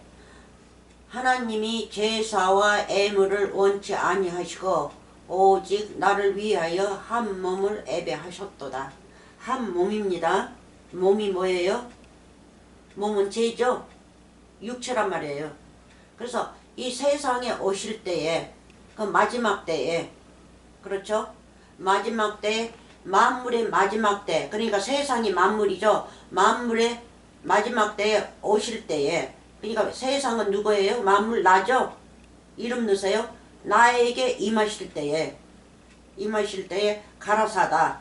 하나님이 제사와 애물을 원치 아니하시고 오직 나를 위하여 한 몸을 예배하셨도다. 한 몸입니다. 몸이 뭐예요? 몸은 죄죠. 육체란 말이에요. 그래서 이 세상에 오실 때에, 그 마지막 때에, 그렇죠? 마지막 때, 만물의 마지막 때, 그러니까 세상이 만물이죠. 만물의 마지막 때에 오실 때에, 그러니까 세상은 누구예요? 만물 나죠? 이름 넣으세요. 나에게 임하실 때에 가라사다.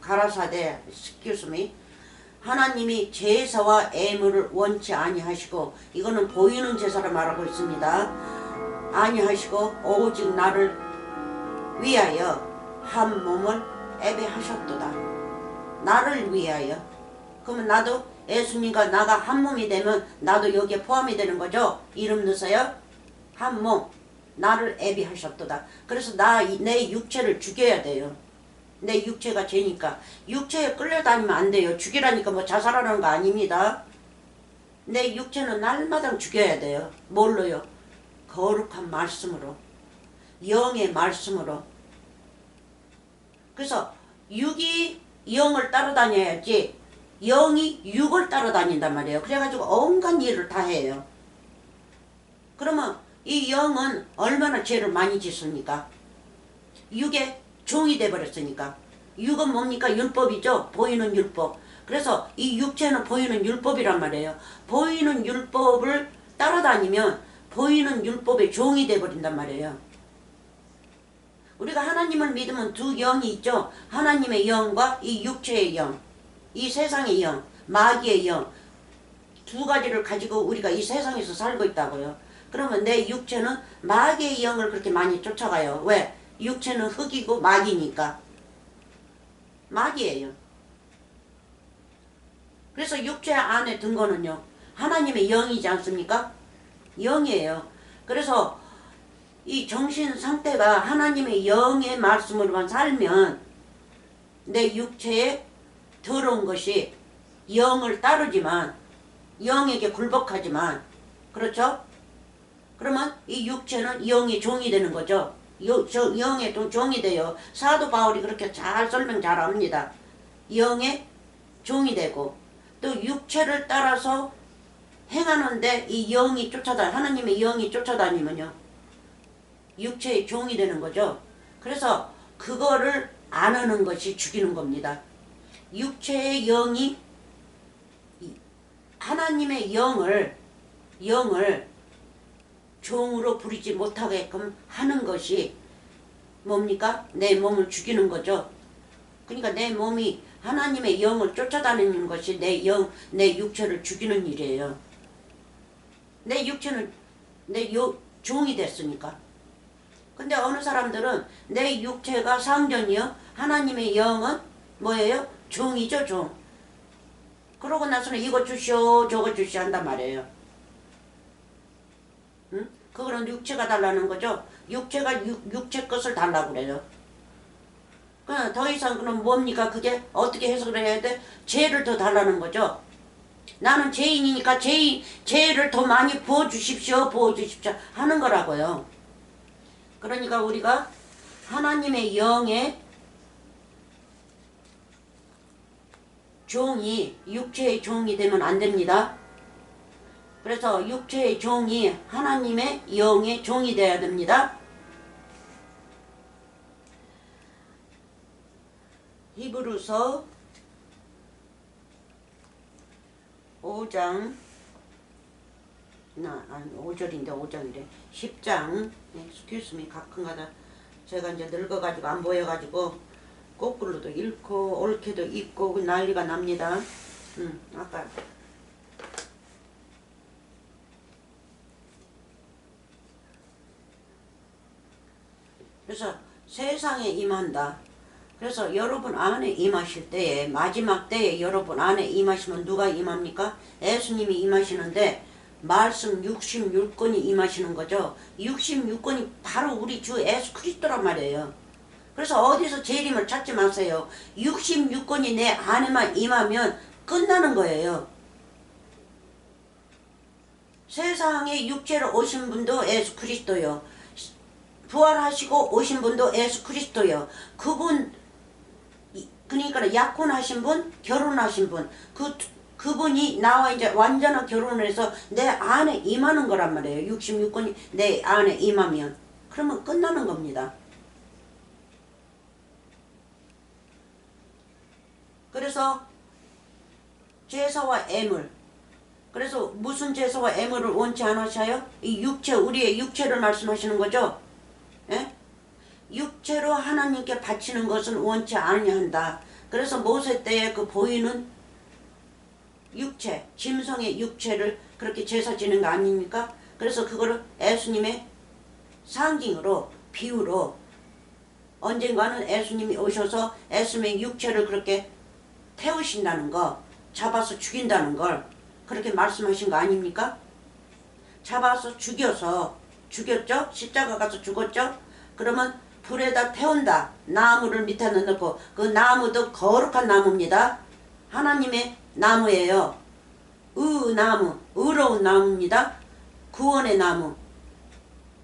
가라사대, excuse me. 하나님이 제사와 애물을 원치 아니하시고, 이거는 보이는 제사를 말하고 있습니다. 아니하시고 오직 나를 위하여 한 몸을 예배하셨도다. 나를 위하여. 그러면 나도 예수님과 나가 한 몸이 되면 나도 여기에 포함이 되는 거죠. 이름 넣으세요. 한 몸. 나를 예배하셨도다. 그래서 내 육체를 죽여야 돼요. 내 육체가 죄니까. 육체에 끌려다니면 안 돼요. 죽이라니까 뭐 자살하는 거 아닙니다. 내 육체는 날마다 죽여야 돼요. 뭘로요? 거룩한 말씀으로, 영의 말씀으로. 그래서 육이 영을 따라다녀야지 영이 육을 따라다닌단 말이에요. 그래가지고 온갖 일을 다 해요. 그러면 이 영은 얼마나 죄를 많이 짓습니까? 육의 종이 돼버렸으니까. 육은 뭡니까? 율법이죠. 보이는 율법. 그래서 이 육체는 보이는 율법이란 말이에요. 보이는 율법을 따라다니면 보이는 율법의 종이 돼버린단 말이에요. 우리가 하나님을 믿으면 두 영이 있죠. 하나님의 영과 이 육체의 영, 이 세상의 영, 마귀의 영, 두 가지를 가지고 우리가 이 세상에서 살고 있다고요. 그러면 내 육체는 마귀의 영을 그렇게 많이 쫓아가요. 왜? 육체는 흙이고 마귀니까. 마귀예요. 그래서 육체 안에 든 거는요, 하나님의 영이지 않습니까? 영이에요. 그래서 이 정신 상태가 하나님의 영의 말씀으로만 살면 내 육체에 더러운 것이 영을 따르지만, 영에게 굴복하지만, 그렇죠? 그러면 이 육체는 영의 종이 되는 거죠. 영의 종이 돼요. 사도 바울이 그렇게 잘 설명 잘 합니다. 영의 종이 되고, 또 육체를 따라서 행하는데 이 영이 하나님의 영이 쫓아다니면요, 육체의 종이 되는 거죠. 그래서 그거를 안 하는 것이 죽이는 겁니다. 육체의 영이 하나님의 영을 종으로 부리지 못하게끔 하는 것이 뭡니까? 내 몸을 죽이는 거죠. 그러니까 내 몸이 하나님의 영을 쫓아다니는 것이 내 육체를 죽이는 일이에요. 내 육체는 종이 됐으니까. 근데 어느 사람들은 내 육체가 상전이요, 하나님의 영은 뭐예요? 종이죠, 종. 그러고 나서는 이거 주시오 저거 주시오 한단 말이에요. 응? 그거는 육체가 달라는 거죠. 육체가 육체 것을 달라고 그래요. 그냥 더 이상 그럼 뭡니까? 그게 어떻게 해석을 해야 돼? 죄를 더 달라는 거죠. 나는 죄인이니까 죄를 더 많이 부어주십시오 하는 거라고요. 그러니까 우리가 하나님의 영의 종이 육체의 종이 되면 안 됩니다. 그래서 육체의 종이 하나님의 영의 종이 되어야 됩니다. 히브리서 5장 5절인데 5장이래. 10장 스큐스미 가끔가다 제가 이제 늙어가지고 안 보여가지고 거꾸로도 읽고 옳게도 읽고 난리가 납니다. 아까 그래서 세상에 임한다. 그래서 여러분 안에 임하실 때에, 마지막 때에 여러분 안에 임하시면 누가 임합니까? 예수님이 임하시는데 말씀 66권이 임하시는 거죠. 66권이 바로 우리 주 예수 그리스도란 말이에요. 그래서 어디서 재림을 찾지 마세요. 66권이 내 안에만 임하면 끝나는 거예요. 세상에 육체로 오신 분도 예수 그리스도요. 부활하시고 오신 분도 예수 그리스도요. 그분, 그러니까 약혼하신 분, 결혼하신 분, 그분이 나와 이제 완전한 결혼을 해서 내 안에 임하는 거란 말이에요. 66권이 내 안에 임하면. 그러면 끝나는 겁니다. 그래서 제사와 애물. 그래서 무슨 제사와 애물을 원치 않으셔요? 이 육체, 우리의 육체를 말씀하시는 거죠. 예? 육체로 하나님께 바치는 것은 원치 아니한다. 그래서 모세 때에 그 보이는 육체, 짐승의 육체를 그렇게 제사 지는 거 아닙니까? 그래서 그거를 예수님의 상징으로, 비유로, 언젠가는 예수님이 오셔서 예수님의 육체를 그렇게 태우신다는 거, 잡아서 죽인다는 걸 그렇게 말씀하신 거 아닙니까? 잡아서 죽였죠? 십자가 가서 죽었죠? 그러면 불에다 태운다. 나무를 밑에 넣고, 그 나무도 거룩한 나무입니다. 하나님의 나무예요. 나무, 의로운 나무입니다. 구원의 나무.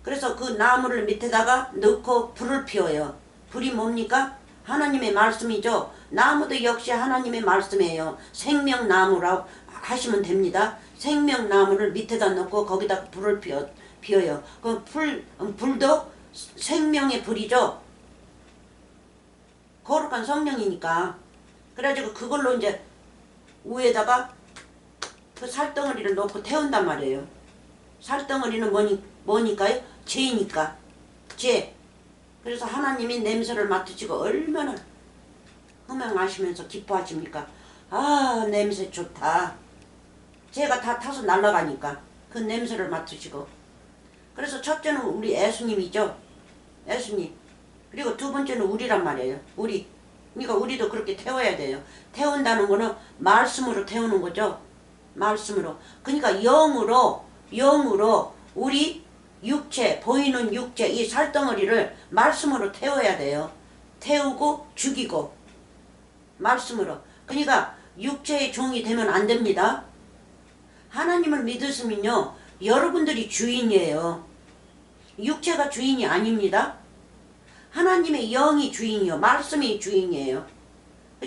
그래서 그 나무를 밑에다가 넣고 불을 피워요. 불이 뭡니까? 하나님의 말씀이죠. 나무도 역시 하나님의 말씀이에요. 생명나무라고 하시면 됩니다. 생명나무를 밑에다 넣고 거기다 불을 피워요. 그 불도 생명의 불이죠. 거룩한 성령이니까. 그래가지고 그걸로 이제 위에다가 그 살덩어리를 놓고 태운단 말이에요. 살덩어리는 뭐니까요? 죄니까. 죄. 그래서 하나님이 냄새를 맡으시고 얼마나 흠양하시면서 기뻐하십니까? 아, 냄새 좋다. 죄가 다 타서 날아가니까 그 냄새를 맡으시고. 그래서 첫째는 우리 예수님이죠. 예수님. 그리고 두 번째는 우리란 말이에요. 우리. 그러니까 우리도 그렇게 태워야 돼요. 태운다는 거는 말씀으로 태우는 거죠. 말씀으로. 그러니까 영으로 우리 육체, 보이는 육체, 이 살덩어리를 말씀으로 태워야 돼요. 태우고 죽이고 말씀으로. 그러니까 육체의 종이 되면 안 됩니다. 하나님을 믿으시면요, 여러분들이 주인이에요. 육체가 주인이 아닙니다. 하나님의 영이 주인이요, 말씀이 주인이에요.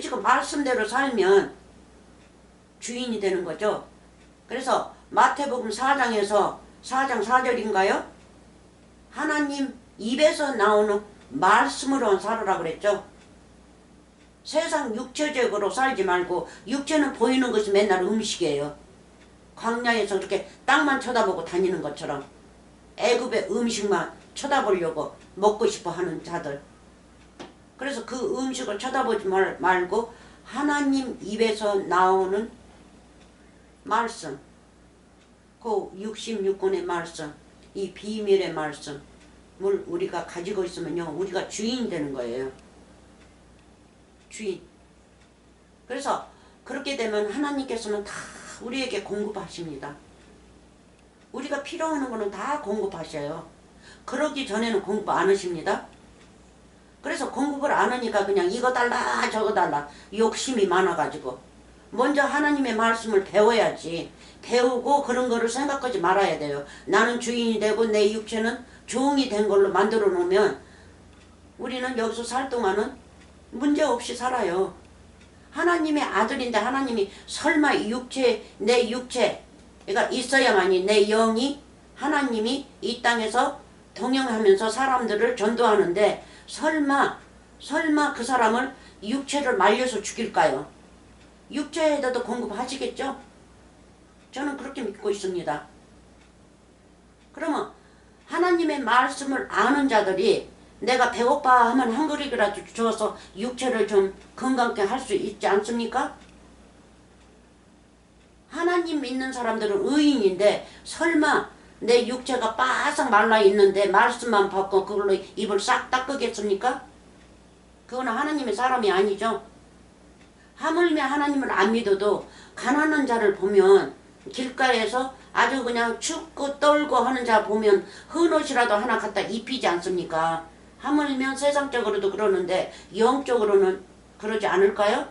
지금 말씀대로 살면 주인이 되는 거죠. 그래서 마태복음 4장에서 4장 4절인가요? 하나님 입에서 나오는 말씀으로 살으라 그랬죠. 세상 육체적으로 살지 말고, 육체는 보이는 것이 맨날 음식이에요. 광야에서 그렇게 땅만 쳐다보고 다니는 것처럼 애굽의 음식만 쳐다보려고 먹고 싶어 하는 자들. 그래서 그 음식을 쳐다보지 말고 하나님 입에서 나오는 말씀, 그 66권의 말씀, 이 비밀의 말씀을 우리가 가지고 있으면요, 우리가 주인 되는 거예요. 주인. 그래서 그렇게 되면 하나님께서는 다 우리에게 공급하십니다. 우리가 필요하는 거는 다 공급하셔요. 그러기 전에는 공급 안 하십니다. 그래서 공급을 안 하니까 그냥 이거 달라 저거 달라 욕심이 많아가지고, 먼저 하나님의 말씀을 배워야지. 배우고 그런 거를 생각하지 말아야 돼요. 나는 주인이 되고 내 육체는 종이 된 걸로 만들어 놓으면 우리는 여기서 살 동안은 문제없이 살아요. 하나님의 아들인데 하나님이 설마 내 육체가 있어야만이 내 영이 하나님이 이 땅에서 동행하면서 사람들을 전도하는데 설마 그 사람을 육체를 말려서 죽일까요? 육체에다도 공급하시겠죠? 저는 그렇게 믿고 있습니다. 그러면 하나님의 말씀을 아는 자들이 내가 배고파 하면 한 그릇이라도 주어서 육체를 좀 건강하게 할 수 있지 않습니까? 하나님 믿는 사람들은 의인인데 설마 내 육체가 바싹 말라 있는데 말씀만 받고 그걸로 입을 싹 닦겠습니까? 그거는 하나님의 사람이 아니죠. 하물며 하나님을 안 믿어도 가난한 자를 보면 길가에서 아주 그냥 춥고 떨고 하는 자 보면 헌옷이라도 하나 갖다 입히지 않습니까? 하물며 세상적으로도 그러는데 영적으로는 그러지 않을까요?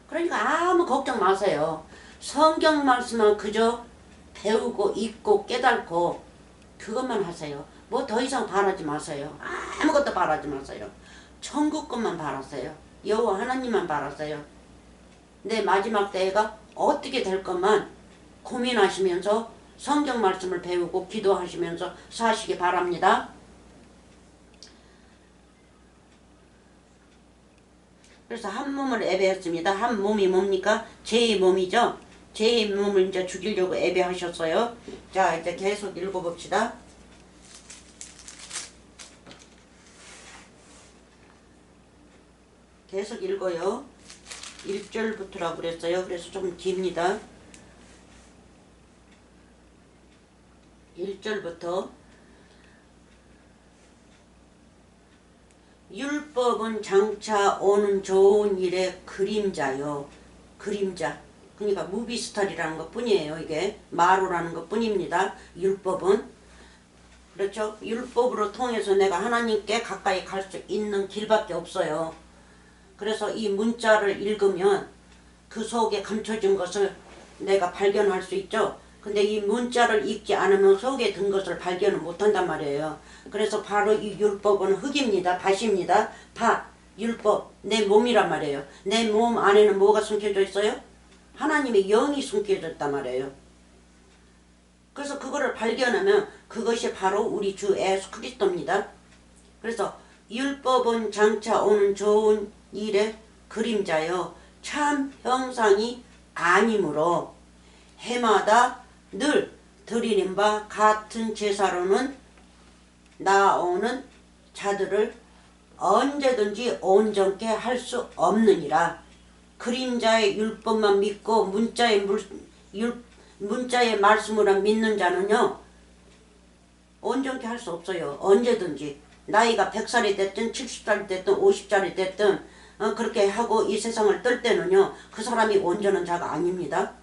그러니까 아무 걱정 마세요. 성경 말씀은 그저 배우고 읽고 깨닫고 그것만 하세요. 뭐 더 이상 바라지 마세요. 아무것도 바라지 마세요. 천국 것만 바라세요. 여호와 하나님만 바라세요. 내 마지막 때가 어떻게 될 것만 고민하시면서 성경 말씀을 배우고 기도하시면서 사시기 바랍니다. 그래서 한 몸을 예배했습니다. 한 몸이 뭡니까? 제 몸이죠. 제 몸을 이제 죽이려고 예배하셨어요. 자, 이제 계속 읽어봅시다. 계속 읽어요. 1절부터라고 그랬어요. 그래서 좀 깁니다. 1절부터 율법은 장차 오는 좋은 일의 그림자요. 그림자. 그러니까 무비스탈이라는 것 뿐이에요. 이게 마로라는 것 뿐입니다. 율법은. 그렇죠? 율법으로 통해서 내가 하나님께 가까이 갈 수 있는 길밖에 없어요. 그래서 이 문자를 읽으면 그 속에 감춰진 것을 내가 발견할 수 있죠. 근데 이 문자를 읽지 않으면 속에 든 것을 발견을 못한단 말이에요. 그래서 바로 이 율법은 흙입니다. 밭입니다. 밭, 율법, 내 몸이란 말이에요. 내 몸 안에는 뭐가 숨겨져 있어요? 하나님의 영이 숨겨져 있단 말이에요. 그래서 그거를 발견하면 그것이 바로 우리 주 예수 그리스도입니다. 그래서 율법은 장차 오는 좋은 일의 그림자요 참 형상이 아니므로 해마다 늘 드리는 바 같은 제사로는 나오는 자들을 언제든지 온전케 할 수 없느니라. 그림자의 율법만 믿고 문자의 말씀으로 믿는 자는요 온전케 할 수 없어요. 언제든지 나이가 100살이 됐든 70살이 됐든 50살이 됐든 그렇게 하고 이 세상을 뜰 때는요 그 사람이 온전한 자가 아닙니다.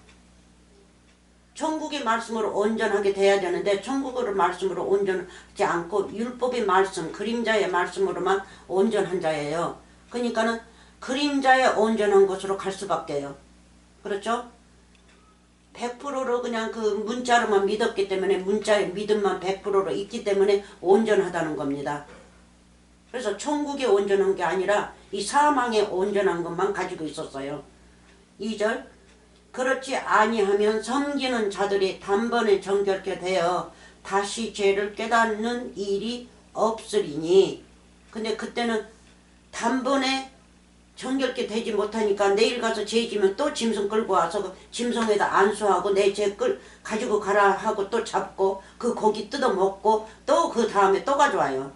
천국의 말씀으로 온전하게 돼야 되는데 천국의 말씀으로 온전하지 않고 율법의 말씀, 그림자의 말씀으로만 온전한 자예요. 그러니까는 그림자의 온전한 것으로 갈 수밖에요. 그렇죠? 100%로 그냥 그 문자로만 믿었기 때문에 문자의 믿음만 100%로 있기 때문에 온전하다는 겁니다. 그래서 천국에 온전한 게 아니라 이 사망에 온전한 것만 가지고 있었어요. 2절 그렇지 아니하면 섬기는 자들이 단번에 정결케 되어 다시 죄를 깨닫는 일이 없으리니. 근데 그때는 단번에 정결케 되지 못하니까 내일 가서 죄 지면 또 짐승 끌고 와서 그 짐승에다 안수하고 내 죄 가지고 가라 하고 또 잡고 그 고기 뜯어 먹고 또 그 다음에 또 가져와요.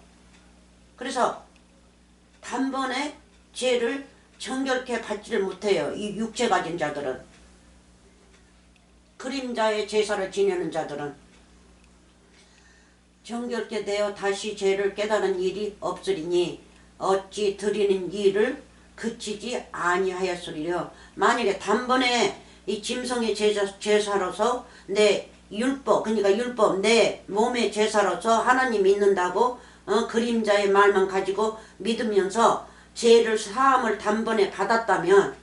그래서 단번에 죄를 정결케 받지를 못해요. 이 육체 가진 자들은. 그림자의 제사를 지내는 자들은 정결케 되어 다시 죄를 깨달은 일이 없으리니 어찌 드리는 일을 그치지 아니하였으리요. 만약에 단번에 이 짐승의 제사로서 내 율법 그러니까 율법 내 몸의 제사로서 하나님 믿는다고 그림자의 말만 가지고 믿으면서 죄를 사함을 단번에 받았다면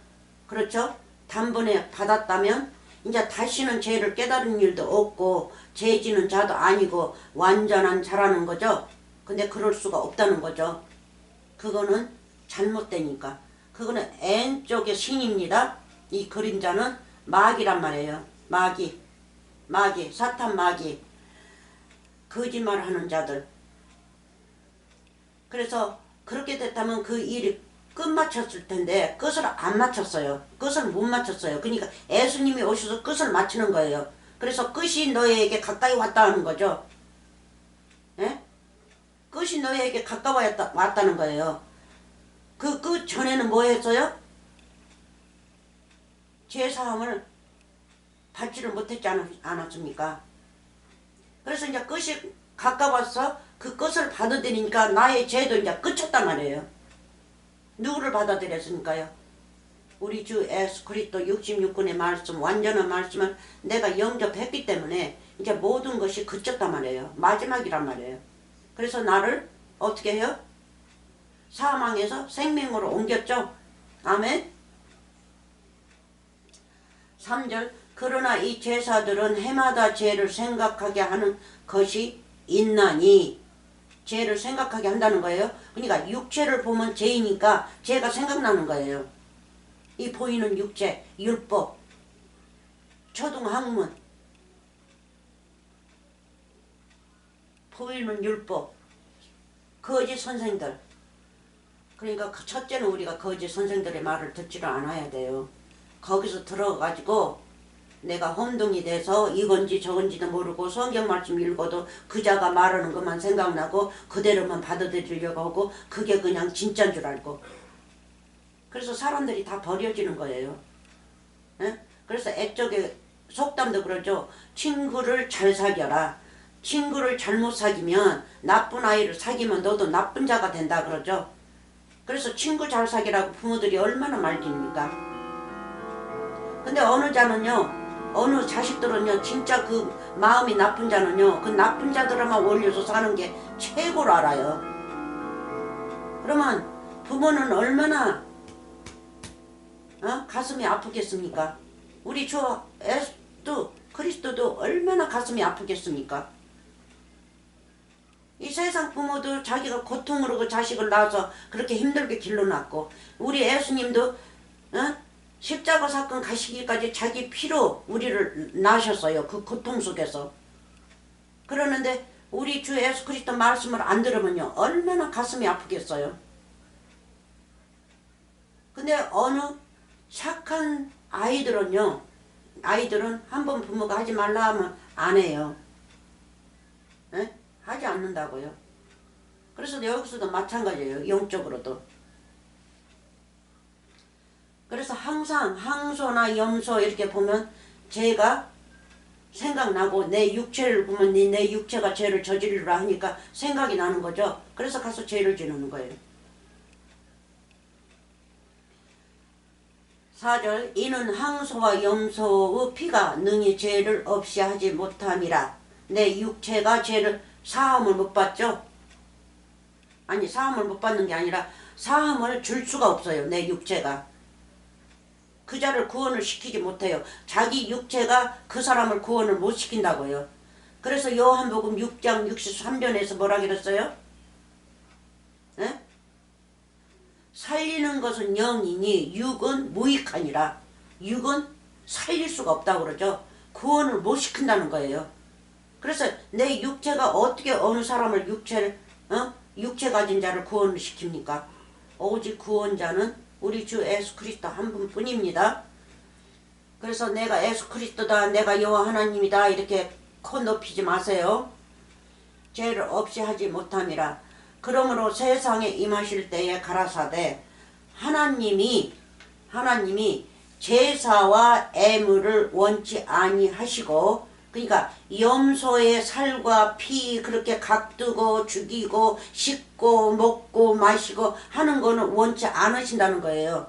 그렇죠? 단번에 받았다면 이제 다시는 죄를 깨달은 일도 없고 죄 지는 자도 아니고 완전한 자라는 거죠. 근데 그럴 수가 없다는 거죠. 그거는 잘못되니까. 그거는 N쪽의 신입니다. 이 그림자는 마귀란 말이에요. 마귀, 사탄 마귀. 거짓말하는 자들. 그래서 그렇게 됐다면 그 일이 끝 맞췄을 텐데 끝을 안 맞췄어요. 끝을 못 맞췄어요. 그러니까 예수님이 오셔서 끝을 맞추는 거예요. 그래서 끝이 너희에게 가까이 왔다 하는 거죠. 예? 끝이 너희에게 가까이 왔다는 거예요. 그 끝 전에는 뭐 했어요? 죄사함을 받지를 못했지 않았습니까? 그래서 이제 끝이 가까워서 그 끝을 받아들이니까 나의 죄도 이제 끝쳤단 말이에요. 누구를 받아들였으니까요? 우리 주 예수 그리스도 66권의 말씀, 완전한 말씀을 내가 영접했기 때문에 이제 모든 것이 그쳤단 말이에요. 마지막이란 말이에요. 그래서 나를 어떻게 해요? 사망에서 생명으로 옮겼죠. 아멘. 3절 그러나 이 제사들은 해마다 죄를 생각하게 하는 것이 있나니. 죄를 생각하게 한다는 거예요. 그러니까 육체를 보면 죄이니까 죄가 생각나는 거예요. 이 보이는 육체, 율법, 초등학문, 보이는 율법, 거짓 선생들. 그러니까 첫째는 우리가 거짓 선생들의 말을 듣지를 않아야 돼요. 거기서 들어가지고 내가 혼동이 돼서 이건지 저건지도 모르고 성경 말씀 읽어도 그자가 말하는 것만 생각나고 그대로만 받아들이려고 하고 그게 그냥 진짜인 줄 알고 그래서 사람들이 다 버려지는 거예요. 에? 그래서 애쪽에 속담도 그러죠. 친구를 잘 사귀어라. 친구를 잘못 사귀면 나쁜 아이를 사귀면 너도 나쁜 자가 된다 그러죠. 그래서 친구 잘 사귀라고 부모들이 얼마나 말립니까? 근데 어느 자는요 어느 자식들은요 진짜 그 마음이 나쁜 자는요 그 나쁜 자들만 올려서 사는 게 최고로 알아요. 그러면 부모는 얼마나 가슴이 아프겠습니까? 우리 주 예수도 그리스도도 얼마나 가슴이 아프겠습니까? 이 세상 부모도 자기가 고통으로 그 자식을 낳아서 그렇게 힘들게 길러놨고, 우리 예수님도 십자가 사건 가시기까지 자기 피로 우리를 낳으셨어요. 그 고통 속에서. 그러는데 우리 주 예수 그리스도 말씀을 안 들으면요, 얼마나 가슴이 아프겠어요. 근데 어느 착한 아이들은 한번 부모가 하지 말라 하면 안 해요. 에? 하지 않는다고요. 그래서 여기서도 마찬가지예요. 영적으로도. 그래서 항상 항소나 염소 이렇게 보면 죄가 생각나고, 내 육체를 보면 내 육체가 죄를 저지르라 하니까 생각이 나는 거죠. 그래서 가서 죄를 지르는 거예요. 4절, 이는 항소와 염소의 피가 능히 죄를 없이 하지 못함이라. 내 육체가 죄를 사함을 못 받죠. 아니, 사함을 못 받는 게 아니라 사함을 줄 수가 없어요. 내 육체가 그 자를 구원을 시키지 못해요. 자기 육체가 그 사람을 구원을 못 시킨다고요. 그래서 요한복음 6장 63절에서 뭐라 그랬어요? 에? 살리는 것은 영이니 육은 무익하니라. 육은 살릴 수가 없다고 그러죠. 구원을 못 시킨다는 거예요. 그래서 내 육체가 어떻게 어느 사람을 육체 가진 자를 구원을 시킵니까? 오직 구원자는 우리 주 예수 그리스도 한 분뿐입니다. 그래서 내가 예수 그리스도다, 내가 여호와 하나님이다 이렇게 코 높이지 마세요. 죄를 없이 하지 못함이라. 그러므로 세상에 임하실 때에 가라사대, 하나님이 제사와 애물을 원치 아니하시고, 그러니까 염소의 살과 피 그렇게 각두고 죽이고 씻고 먹고 마시고 하는 거는 원치 않으신다는 거예요.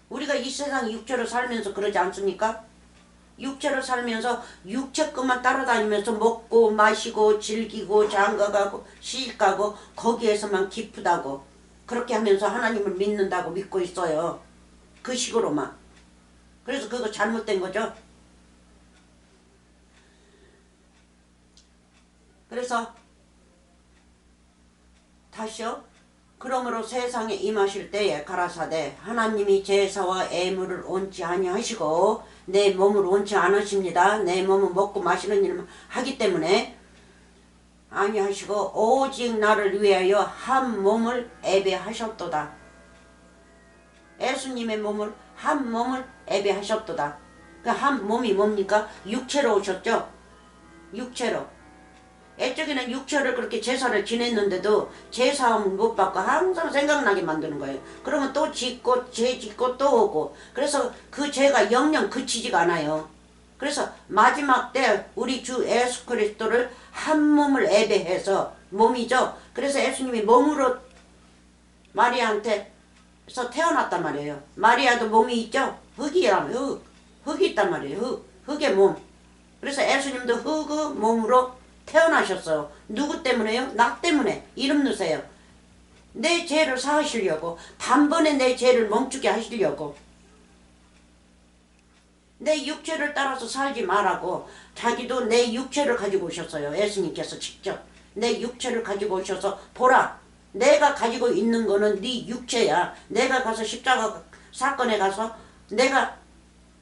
우리가 이 세상 육체로 살면서 그러지 않습니까? 육체로 살면서 육체 것만 따라다니면서 먹고 마시고 즐기고 장가가고 시집가고 거기에서만 기쁘다고 그렇게 하면서 하나님을 믿는다고 믿고 있어요. 그 식으로만. 그래서 그거 잘못된 거죠. 그래서 다시요. 그러므로 세상에 임하실 때에 가라사대, 하나님이 제사와 애물을 원치 아니하시고 내 몸을 원치 않으십니다. 내 몸은 먹고 마시는 일만 하기 때문에 아니하시고 오직 나를 위하여 한 몸을 예배하셨도다. 예수님의 몸을 한 몸을 예배하셨도다. 그 한 몸이 뭡니까? 육체로 오셨죠. 육체로. 애적에는 육체를 그렇게 제사를 지냈는데도 제사함을 못 받고 항상 생각나게 만드는 거예요. 그러면 또 짓고 죄 짓고 또 오고. 그래서 그 죄가 영영 그치지가 않아요. 그래서 마지막 때 우리 주 예수 그리스도를 한 몸을 예배해서, 몸이죠. 그래서 예수님이 몸으로 마리아한테서 태어났단 말이에요. 마리아도 몸이 있죠. 흙이라면 흙이 있단 말이에요. 흙의 몸. 그래서 예수님도 흙의 몸으로 태어나셨어요. 누구 때문에요? 나 때문에. 이름 넣으세요. 내 죄를 사하시려고, 단번에 내 죄를 멈추게 하시려고, 내 육체를 따라서 살지 말라고 자기도 내 육체를 가지고 오셨어요. 예수님께서 직접 내 육체를 가지고 오셔서, 보라, 내가 가지고 있는 거는 네 육체야. 내가 가서 십자가 사건에 가서 내가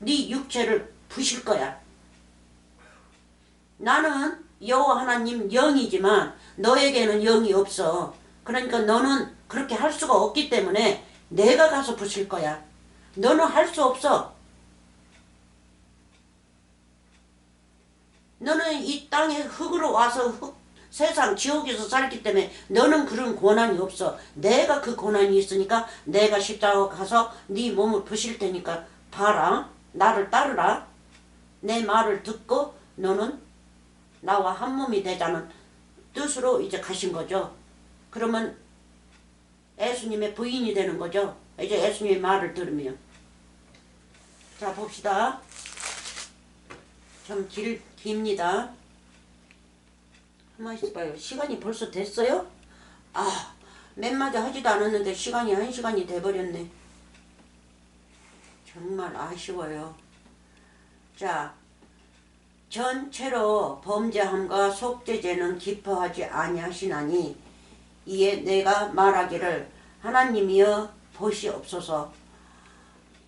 네 육체를 부실 거야. 나는 여호와 하나님 영이지만 너에게는 영이 없어. 그러니까 너는 그렇게 할 수가 없기 때문에 내가 가서 부실 거야. 너는 할 수 없어. 너는 이 땅에 흙으로 와서 세상 지옥에서 살기 때문에 너는 그런 권한이 없어. 내가 그 권한이 있으니까 내가 십자가 가서 네 몸을 부실 테니까 봐라. 나를 따르라. 내 말을 듣고 너는 나와 한 몸이 되자는 뜻으로 이제 가신 거죠. 그러면 예수님의 부인이 되는 거죠. 이제 예수님의 말을 들으면. 자, 봅시다. 좀 깁니다. 가만히 있어봐요. 시간이 벌써 됐어요? 아, 몇 마디 하지도 않았는데 시간이 1시간이 돼버렸네. 정말 아쉬워요. 자, 전체로 범죄함과 속죄죄는 기뻐하지 아니하시나니 이에 내가 말하기를 하나님이여 보시옵소서.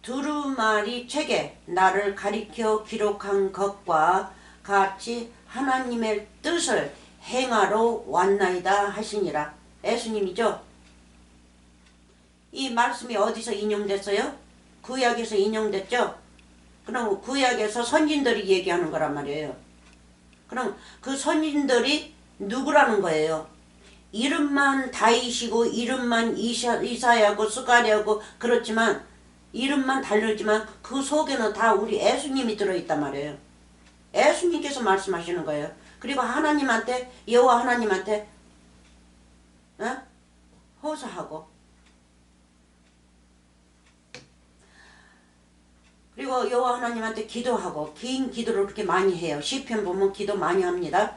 두루마리 책에 나를 가리켜 기록한 것과 같이 하나님의 뜻을 행하러 왔나이다 하시니라. 예수님이죠. 이 말씀이 어디서 인용됐어요? 구약에서 인용됐죠? 그럼 구약에서 선진들이 얘기하는 거란 말이에요. 그럼 그 선진들이 누구라는 거예요? 이름만 다윗이고 이름만 이사야고 스가랴고 그렇지만 이름만 다르지만 그 속에는 다 우리 예수님이 들어있단 말이에요. 예수님께서 말씀하시는 거예요. 그리고 하나님한테 여호와 하나님한테 호소하고 그리고 여호와 하나님한테 기도하고 긴 기도를 그렇게 많이 해요. 시편 보면 기도 많이 합니다.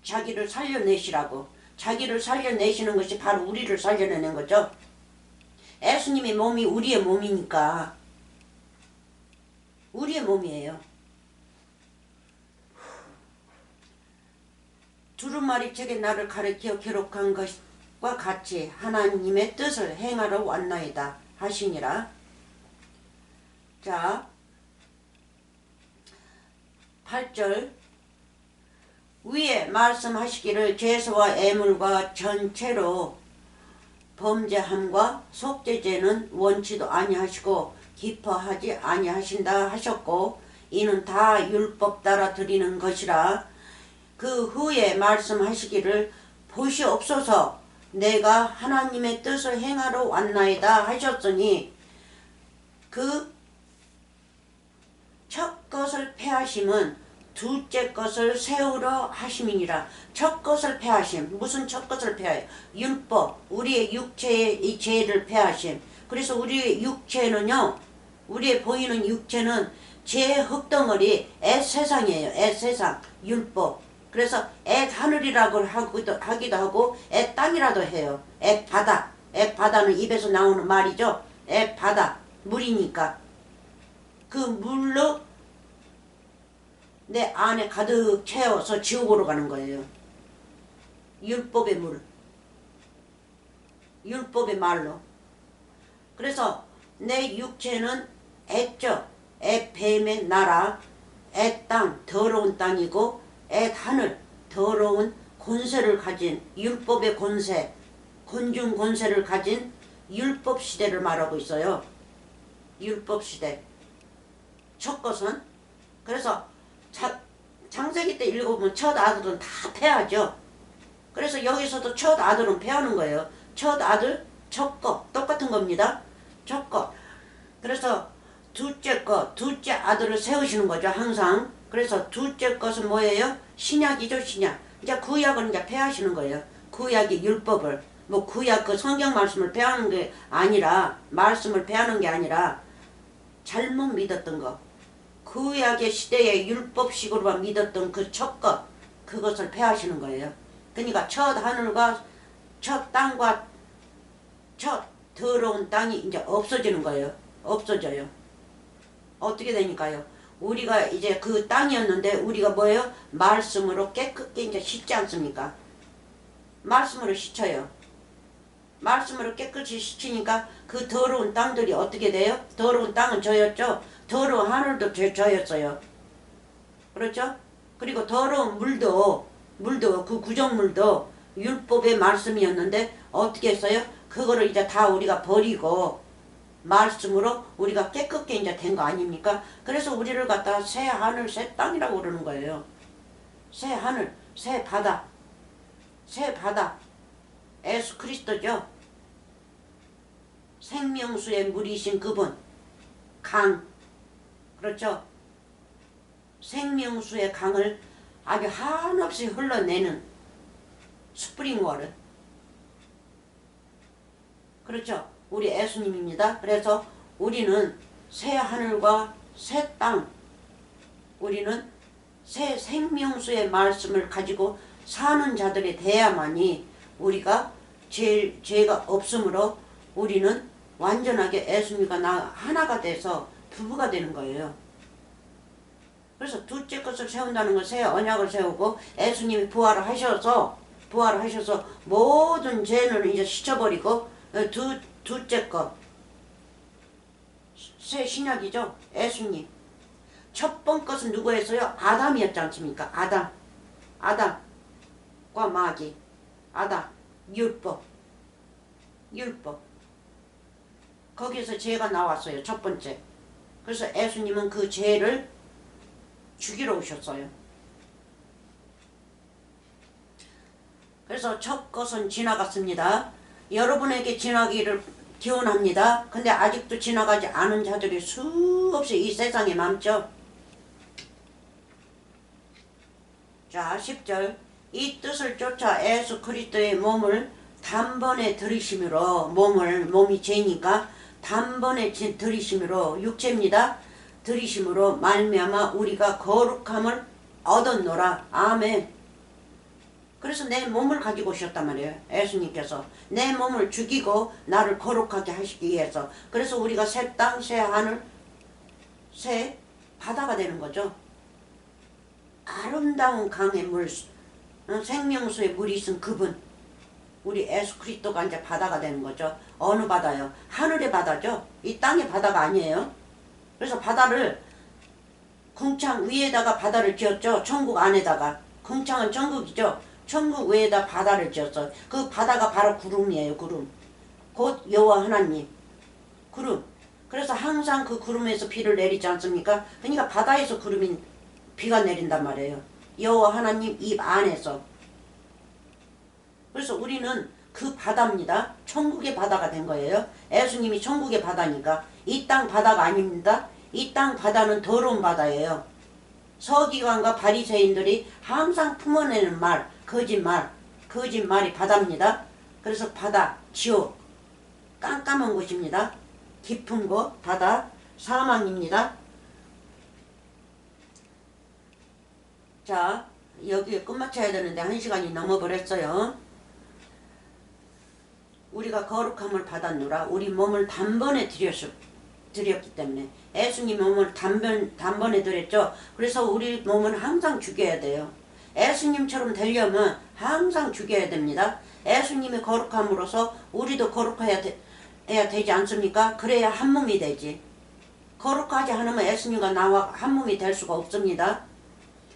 자기를 살려내시라고. 자기를 살려내시는 것이 바로 우리를 살려내는 거죠. 예수님의 몸이 우리의 몸이니까 우리의 몸이에요. 두루마리 책에 나를 가리켜 기록한 것과 같이 하나님의 뜻을 행하러 왔나이다 하시니라. 자, 8절 위에 말씀하시기를 죄수와 애물과 전체로 범죄함과 속죄죄는 원치도 아니하시고 기뻐하지 아니하신다 하셨고 이는 다 율법 따라 드리는 것이라. 그 후에 말씀하시기를 보시옵소서 내가 하나님의 뜻을 행하러 왔나이다 하셨으니 그 첫 것을 패하심은 둘째 것을 세우러 하심이니라. 첫 것을 패하심. 무슨 첫 것을 패해요? 율법. 우리의 육체의 이 죄를 패하심. 그래서 우리의 육체는요. 우리의 보이는 육체는 죄의 흙덩어리 엣세상이에요. 엣세상. 율법. 그래서 엣하늘이라고 하기도 하고 엣땅이라도 해요. 엣바다. 엣바다는 입에서 나오는 말이죠. 엣바다. 물이니까. 그 물로 내 안에 가득 채워서 지옥으로 가는 거예요. 율법의 물. 율법의 말로. 그래서 내 육체는 엣죠. 엣뱀의 나라, 엣땅, 더러운 땅이고 엣하늘, 더러운 권세를 가진 율법의 권세, 곤중 권세를 가진 율법 시대를 말하고 있어요. 율법 시대. 첫 것은 그래서 창세기 때 읽어보면 첫 아들은 다 패하죠. 그래서 여기서도 첫 아들은 패하는 거예요. 첫 아들, 첫 것 똑같은 겁니다. 첫 것. 그래서 둘째 것, 둘째 아들을 세우시는 거죠. 항상. 그래서 둘째 것은 뭐예요? 신약이죠. 신약. 이제 구약은 이제 패하시는 거예요. 구약의 율법을. 뭐 구약 그 성경 말씀을 패하는 게 아니라 말씀을 패하는 게 아니라 잘못 믿었던 거. 구약의 시대에 율법식으로만 믿었던 그 첫 것, 그것을 패하시는 거예요. 그러니까 첫 하늘과 첫 땅과 첫 더러운 땅이 이제 없어지는 거예요. 없어져요. 어떻게 되니까요? 우리가 이제 그 땅이었는데 우리가 뭐예요? 말씀으로 깨끗게 이제 씻지 않습니까? 말씀으로 씻어요. 말씀으로 깨끗이 씻으니까 그 더러운 땅들이 어떻게 돼요? 더러운 땅은 저였죠. 더러운 하늘도 저였어요. 그렇죠? 그리고 더러운 물도 그 구정물도 율법의 말씀이었는데 어떻게 했어요? 그거를 이제 다 우리가 버리고 말씀으로 우리가 깨끗게 이제 된 거 아닙니까? 그래서 우리를 갖다 새 하늘 새 땅이라고 그러는 거예요. 새 하늘 새 바다 새 바다 예수 그리스도죠. 생명수의 물이신 그분 강 그렇죠. 생명수의 강을 아주 한없이 흘러내는 스프링워터 그렇죠. 우리 예수님입니다. 그래서 우리는 새 하늘과 새 땅 우리는 새 생명수의 말씀을 가지고 사는 자들이 돼야만이 우리가 죄가 없으므로 우리는 완전하게 예수님과 나 하나가 돼서 부부가 되는 거예요. 그래서 둘째 것을 세운다는 건 새 언약을 세우고 예수님이 부활을 하셔서 모든 죄는 이제 씻어버리고 둘째 것 새 신약이죠. 예수님. 첫 번 것은 누구였어요? 아담이었지 않습니까? 아담과 마귀. 아담. 율법. 거기에서 죄가 나왔어요. 첫 번째. 그래서 예수님은 그 죄를 죽이러 오셨어요. 그래서 첫 것은 지나갔습니다. 여러분에게 지나기를 기원합니다. 근데 아직도 지나가지 않은 자들이 수없이 이 세상에 많죠. 자, 10절. 이 뜻을 쫓아 예수 그리스도의 몸을 단번에 들이심으로 몸이 죄니까 단번에 들이심으로 육체입니다. 들이심으로 말미암아 우리가 거룩함을 얻었노라. 아멘. 그래서 내 몸을 가지고 오셨단 말이에요. 예수님께서 내 몸을 죽이고 나를 거룩하게 하시기 위해서. 그래서 우리가 새 땅, 새 하늘, 새 바다가 되는 거죠. 아름다운 강의 물, 생명수의 물이 있은 그분, 우리 예수 그리스도가 이제 바다가 되는 거죠. 어느 바다요? 하늘의 바다죠. 이 땅의 바다가 아니에요. 그래서 바다를 궁창 위에다가 바다를 지었죠. 천국 안에다가. 궁창은 천국이죠. 천국 위에다 바다를 지었어. 그 바다가 바로 구름이에요. 구름. 곧 여호와 하나님. 구름. 그래서 항상 그 구름에서 비를 내리지 않습니까? 그러니까 바다에서 비가 내린단 말이에요. 여호와 하나님 입 안에서. 그래서 우리는 그 바다입니다. 천국의 바다가 된 거예요. 예수님이 천국의 바다니까. 이 땅 바다가 아닙니다. 이 땅 바다는 더러운 바다예요. 서기관과 바리새인들이 항상 품어내는 말, 거짓말이 바다입니다. 그래서 바다, 지옥, 깜깜한 곳입니다. 깊은 곳, 바다, 사망입니다. 자, 여기에 끝마쳐야 되는데 1시간이 넘어버렸어요. 우리가 거룩함을 받았노라. 우리 몸을 단번에 드렸기 때문에. 예수님 몸을 단번에 드렸죠. 그래서 우리 몸은 항상 죽여야 돼요. 예수님처럼 되려면 항상 죽여야 됩니다. 예수님의 거룩함으로서 우리도 거룩해야 되지 않습니까? 그래야 한 몸이 되지. 거룩하지 않으면 예수님과 나와 한 몸이 될 수가 없습니다.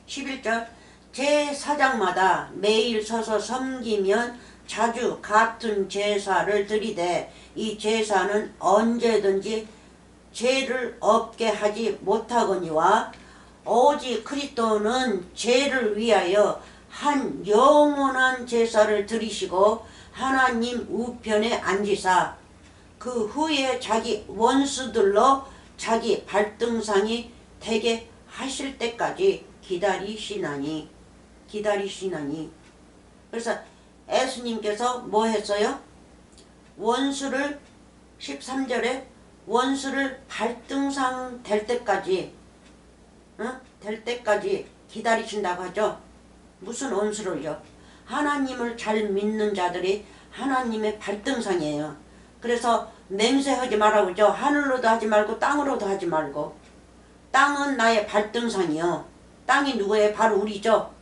11절. 제사장마다 매일 서서 섬기면 자주 같은 제사를 드리되 이 제사는 언제든지 죄를 없게 하지 못하거니와 오직 그리스도는 죄를 위하여 한 영원한 제사를 드리시고 하나님 우편에 앉으사 그 후에 자기 원수들로 자기 발등상이 되게 하실 때까지 기다리시나니. 그래서 예수님께서 뭐 했어요? 원수를 13절에 원수를 발등상 될 때까지 기다리신다고 하죠. 무슨 원수를요? 하나님을 잘 믿는 자들이 하나님의 발등상이에요. 그래서 맹세하지 말라고 그러죠. 하늘로도 하지 말고 땅으로도 하지 말고. 땅은 나의 발등상이요. 땅이 누구예요? 바로 우리죠.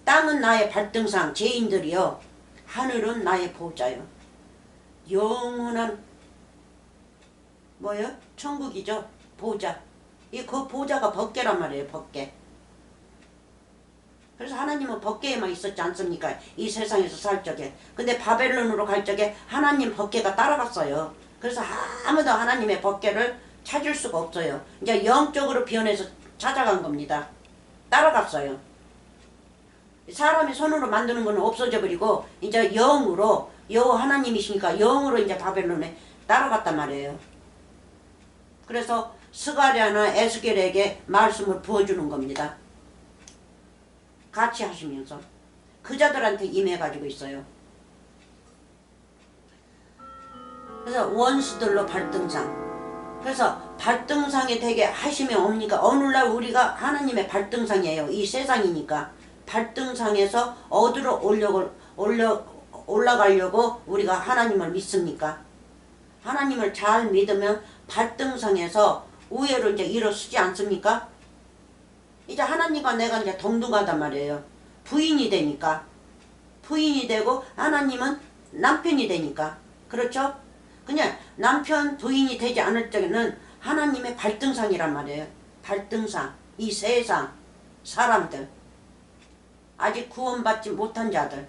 땅은 나의 발등상, 죄인들이요. 하늘은 나의 보호자요. 영원한 뭐요? 천국이죠. 보호자. 그 보호자가 법궤란 말이에요. 법궤. 그래서 하나님은 법궤에만 있었지 않습니까? 이 세상에서 살 적에. 근데 바벨론으로 갈 적에 하나님 법궤가 따라갔어요. 그래서 아무도 하나님의 법궤를 찾을 수가 없어요. 이제 영적으로 변해서 찾아간 겁니다. 따라갔어요. 사람이 손으로 만드는 건 없어져 버리고 이제 영으로 여호와 하나님이시니까 영으로 이제 바벨론에 따라갔단 말이에요. 그래서 스가랴나 에스겔에게 말씀을 부어주는 겁니다. 같이 하시면서 그자들한테 임해가지고 있어요. 그래서 원수들로 발등상. 그래서 발등상에 되게 하시면 옵니까? 오늘날 우리가 하나님의 발등상이에요. 이 세상이니까. 발등상에서 어디로 올라가려고 우리가 하나님을 믿습니까? 하나님을 잘 믿으면 발등상에서 우회로 이제 일어서지 않습니까? 이제 하나님과 내가 이제 동등하단 말이에요. 부인이 되니까. 부인이 되고 하나님은 남편이 되니까. 그렇죠? 그냥 남편 부인이 되지 않을 적에는 하나님의 발등상이란 말이에요. 발등상. 이 세상 사람들. 아직 구원받지 못한 자들.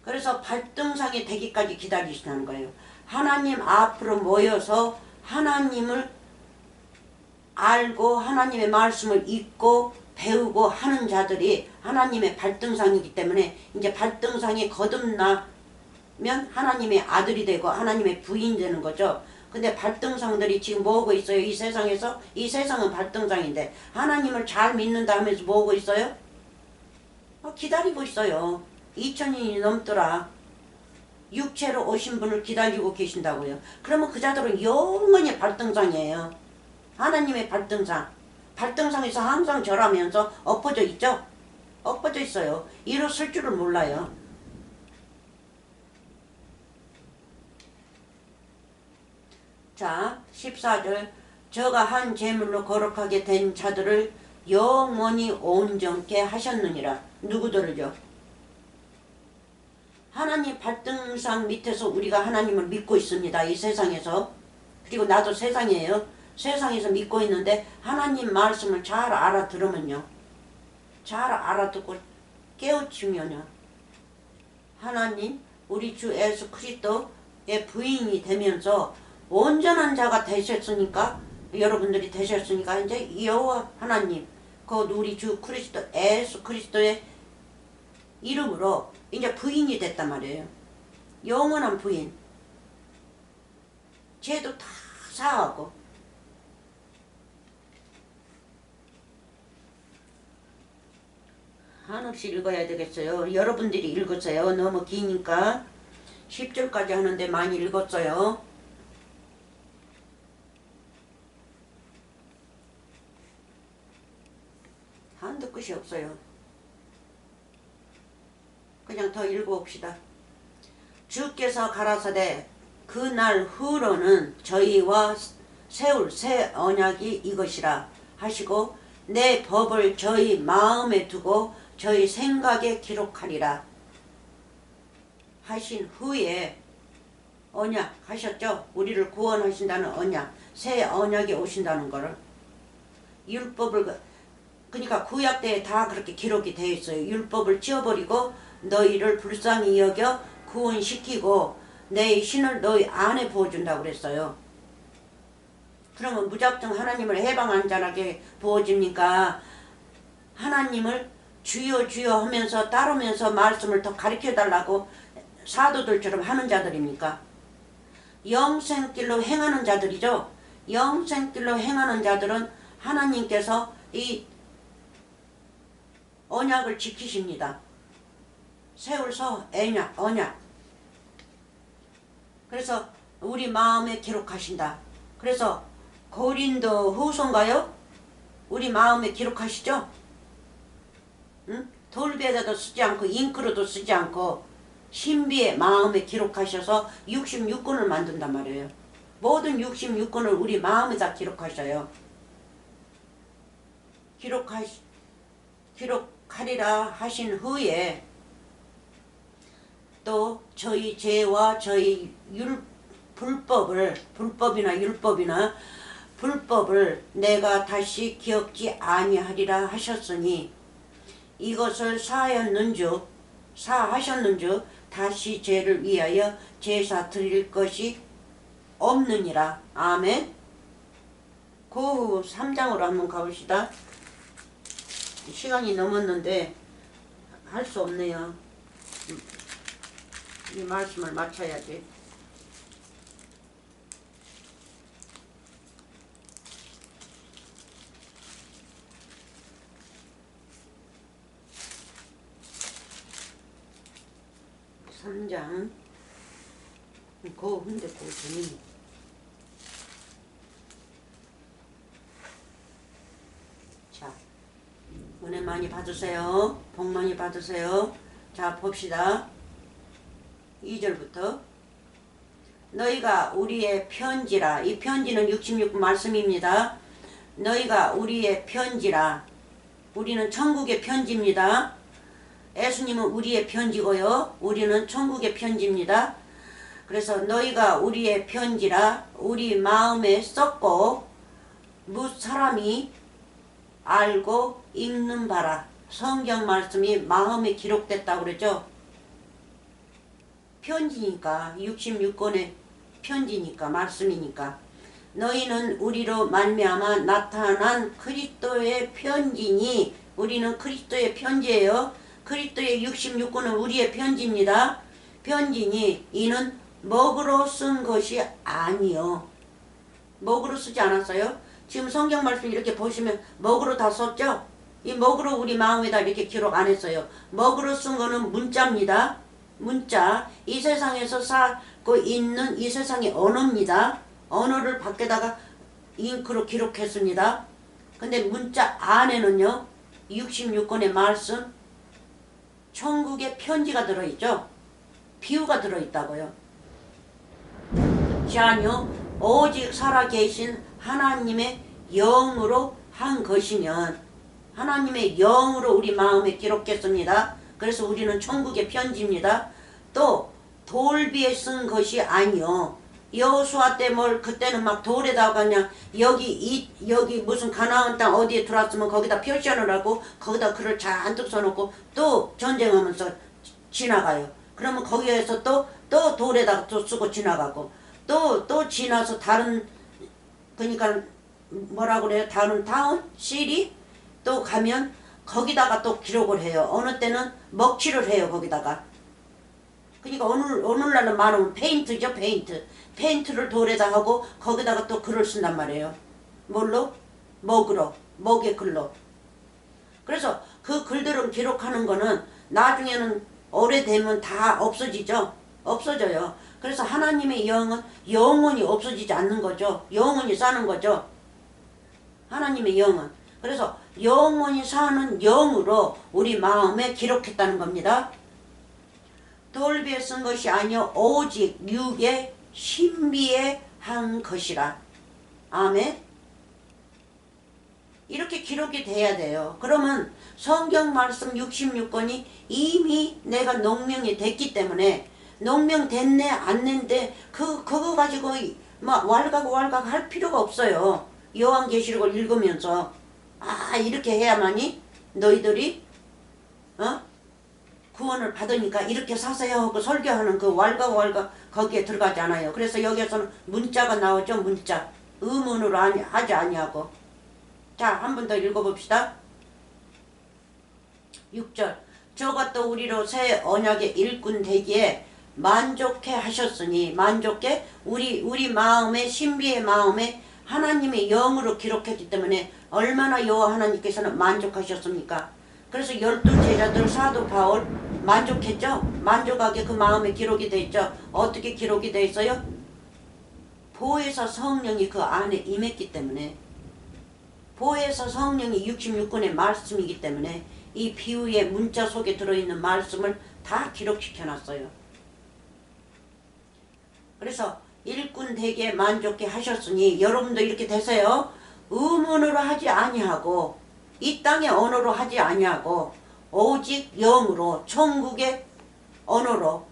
그래서 발등상이 되기까지 기다리시는 거예요. 하나님 앞으로 모여서 하나님을 알고 하나님의 말씀을 읽고 배우고 하는 자들이 하나님의 발등상이기 때문에 이제 발등상이 거듭나면 하나님의 아들이 되고 하나님의 부인이 되는 거죠. 근데 발등상들이 지금 뭐하고 있어요? 이 세상에서? 이 세상은 발등상인데 하나님을 잘 믿는다 하면서 뭐하고 있어요? 기다리고 있어요. 2000년이 넘더라. 육체로 오신 분을 기다리고 계신다고요. 그러면 그 자들은 영원히 발등상이에요. 하나님의 발등상. 발등상에서 항상 절하면서 엎어져 있죠? 엎어져 있어요. 일어설 줄을 몰라요. 자, 14절. 저가 한 제물로 거룩하게 된 자들을 영원히 온전케 하셨느니라. 누구들을요? 하나님 발등상 밑에서 우리가 하나님을 믿고 있습니다. 이 세상에서. 그리고 나도 세상이에요. 세상에서 믿고 있는데 하나님 말씀을 잘 알아들으면요. 잘 알아듣고 깨우치면요. 하나님 우리 주 예수 그리스도의 부인이 되면서 온전한 자가 되셨으니까 여러분들이 되셨으니까 이제 여호와 하나님 곧 우리 주 그리스도 예수 그리스도의 이름으로 이제 부인이 됐단 말이에요. 영원한 부인. 죄도 다 사하고. 한없이 읽어야 되겠어요. 여러분들이 읽으세요. 너무 기니까 10절까지 하는데 많이 읽었어요. 한도 끝이 없어요. 그냥 더 읽어봅시다. 주께서 가라사대 그날 후로는 저희와 세울 새 언약이 이것이라 하시고 내 법을 저희 마음에 두고 저희 생각에 기록하리라 하신 후에 언약 하셨죠? 우리를 구원하신다는 언약, 새 언약이 오신다는 거를. 율법을 그러니까 구약 때에 다 그렇게 기록이 되어 있어요. 율법을 지워버리고 너희를 불쌍히 여겨 구원시키고 내 신을 너희 안에 부어준다고 그랬어요. 그러면 무작정 하나님을 해방한자하게 부어집니까? 하나님을 주여 주여 하면서 따르면서 말씀을 더 가르쳐달라고 사도들처럼 하는 자들입니까? 영생길로 행하는 자들이죠. 영생길로 행하는 자들은 하나님께서 이 언약을 지키십니다. 세울서 언약. 그래서 우리 마음에 기록하신다. 그래서 고린도 후서인가요? 우리 마음에 기록하시죠? 응? 돌베에도 쓰지 않고 잉크로도 쓰지 않고 신비의 마음에 기록하셔서 66권을 만든단 말이에요. 모든 66권을 우리 마음에다 기록하셔요. 기록하리라 하신 후에 또 저희 죄와 저희 불법을 내가 다시 기억지 아니하리라 하셨으니 이것을 사하셨는즉 다시 죄를 위하여 제사 드릴 것이 없느니라. 아멘. 그 후 3장으로 한번 가봅시다. 시간이 넘었는데 할 수 없네요. 이 말씀을 마쳐야지. 삼장 근데 재밌네. 자, 은혜 많이 받으세요. 복 많이 받으세요. 자, 봅시다. 2절부터 너희가 우리의 편지라. 이 편지는 66 말씀입니다. 너희가 우리의 편지라. 우리는 천국의 편지입니다. 예수님은 우리의 편지고요. 우리는 천국의 편지입니다. 그래서 너희가 우리의 편지라 우리 마음에 썼고 무 사람이 알고 읽는 바라. 성경 말씀이 마음에 기록됐다고 그러죠. 편지니까 66권의 편지니까 말씀이니까 너희는 우리로 말미암아 나타난 그리스도의 편지니 우리는 그리스도의 편지예요. 그리스도의 66권은 우리의 편지입니다. 편지니 이는 먹으로 쓴 것이 아니요. 먹으로 쓰지 않았어요? 지금 성경 말씀 이렇게 보시면 먹으로 다 썼죠? 이 먹으로 우리 마음에다 이렇게 기록 안 했어요. 먹으로 쓴 거는 문자입니다. 문자. 이 세상에서 살고 있는 이 세상의 언어입니다. 언어를 밖에다가 잉크로 기록했습니다. 근데 문자 안에는요. 66권의 말씀 천국의 편지가 들어있죠. 비유가 들어있다고요. 자녀 오직 살아계신 하나님의 영으로 한 것이면 하나님의 영으로 우리 마음에 기록했습니다. 그래서 우리는 천국의 편지입니다. 또 돌비에 쓴 것이 아니요. 여호수아 때 뭘 그때는 막 돌에다가 그냥 여기 무슨 가나안 땅 어디에 들어왔으면 거기다 표시하느라고 거기다 글을 잔뜩 써놓고 또 전쟁하면서 지나가요. 그러면 거기에서 또 돌에다가 또 쓰고 지나가고 또 지나서 다른 그러니까 뭐라 그래요? 다른 타운 시리 또 가면 거기다가 또 기록을 해요. 어느 때는 먹칠을 해요. 거기다가. 그러니까 오늘날은 말하면 페인트죠. 페인트를 돌에다 하고 거기다가 또 글을 쓴단 말이에요. 뭘로? 먹으로. 먹의 글로. 그래서 그 글들을 기록하는 거는 나중에는 오래되면 다 없어지죠. 없어져요. 그래서 하나님의 영은 영원히 없어지지 않는 거죠. 영원히 사는 거죠. 하나님의 영은. 그래서 영원히 사는 영으로 우리 마음에 기록했다는 겁니다. 돌비에 쓴 것이 아니요 오직 육의 신비에 한 것이라. 아멘. 이렇게 기록이 돼야 돼요. 그러면 성경 말씀 66권이 이미 내가 농명이 됐기 때문에 농명됐네 안 냈네 그거 가지고 막 왈가고 할 필요가 없어요. 요한계시록을 읽으면서 이렇게 해야만이 너희들이 구원을 받으니까 이렇게 사세요 하고 설교하는 그 왈가 거기에 들어가지 않아요. 그래서 여기에서는 문자가 나오죠. 문자. 의문으로 하지 아니하고. 자, 한 번 더 읽어봅시다. 6절. 저것도 우리로 새 언약의 일꾼 되기에 만족해 하셨으니 만족해 우리 마음의 신비의 마음에 하나님의 영으로 기록했기 때문에 얼마나 여호와 하나님께서는 만족하셨습니까? 그래서 12제자들 사도 바울 만족했죠? 만족하게 그 마음에 기록이 돼 있죠? 어떻게 기록이 돼 있어요? 보혜사 성령이 그 안에 임했기 때문에 보혜사 성령이 66권의 말씀이기 때문에 이 비유의 문자 속에 들어있는 말씀을 다 기록시켜 놨어요. 그래서 일꾼 되게 만족해 하셨으니 여러분도 이렇게 되세요. 의문으로 하지 아니하고 이 땅의 언어로 하지 아니하고 오직 영으로 천국의 언어로.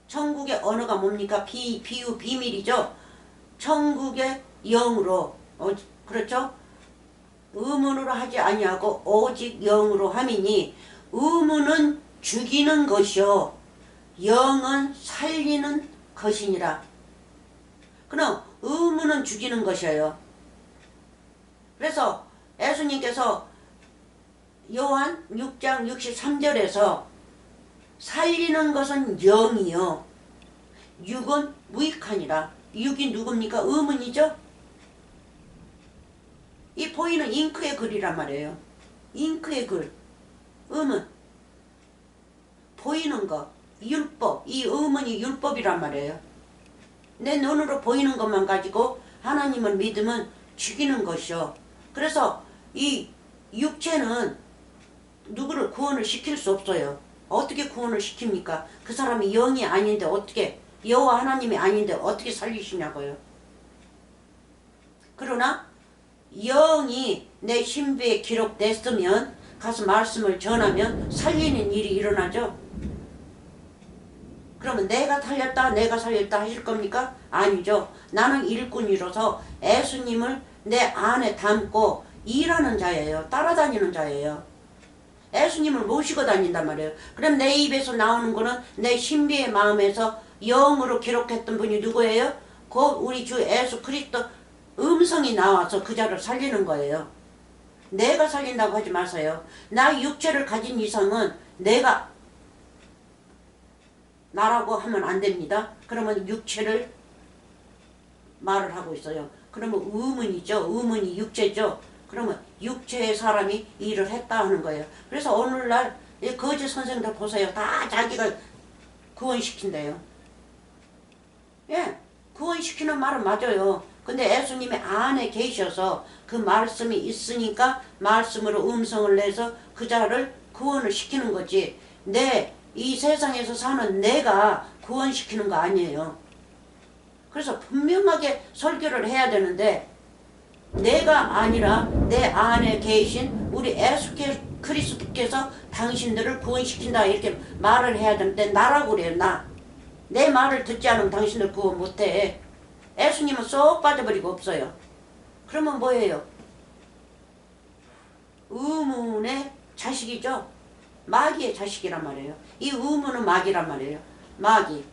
천국의 언어가 뭡니까? 비유 비밀이죠. 천국의 영으로. 그렇죠? 의문으로 하지 아니하고 오직 영으로 함이니 의문은 죽이는 것이요 영은 살리는 것이니라. 그럼 의문은 죽이는 것이에요. 그래서 예수님께서 요한 6장 63절에서 살리는 것은 영이요 육은 무익하니라. 육이 누굽니까? 의문이죠. 이 보이는 잉크의 글이란 말이에요. 잉크의 글. 의문. 보이는 거. 율법. 이 의문이 율법이란 말이에요. 내 눈으로 보이는 것만 가지고 하나님을 믿으면 죽이는 것이요. 그래서 이 육체는 누구를 구원을 시킬 수 없어요. 어떻게 구원을 시킵니까? 그 사람이 영이 아닌데 어떻게 여호와 하나님이 아닌데 어떻게 살리시냐고요. 그러나 영이 내 신비에 기록됐으면 가서 말씀을 전하면 살리는 일이 일어나죠. 그러면 내가 살렸다 하실 겁니까? 아니죠. 나는 일꾼이로서 예수님을 내 안에 담고 일하는 자예요. 따라다니는 자예요. 예수님을 모시고 다닌단 말이에요. 그럼 내 입에서 나오는 거는 내 신비의 마음에서 영으로 기록했던 분이 누구예요? 우리 주 예수 그리스도 음성이 나와서 그 자를 살리는 거예요. 내가 살린다고 하지 마세요. 나 육체를 가진 이상은 내가 나라고 하면 안 됩니다. 그러면 육체를 말을 하고 있어요. 그러면 의문이죠. 의문이 육체죠. 그러면 육체의 사람이 일을 했다 하는 거예요. 그래서 오늘날 이 거짓 선생들 보세요. 다 자기가 구원시킨대요. 예, 구원시키는 말은 맞아요. 근데 예수님이 안에 계셔서 그 말씀이 있으니까 말씀으로 음성을 내서 그 자를 구원을 시키는 거지. 이 세상에서 사는 내가 구원시키는 거 아니에요. 그래서 분명하게 설교를 해야 되는데 내가 아니라 내 안에 계신 우리 예수 그리스도께서 당신들을 구원시킨다 이렇게 말을 해야 되는데 나라고 그래요. 내 말을 듣지 않으면 당신들 구원 못해. 예수님은 쏙 빠져버리고 없어요. 그러면 뭐예요? 의문의 자식이죠. 마귀의 자식이란 말이에요. 이 의문은 마귀란 말이에요. 마귀.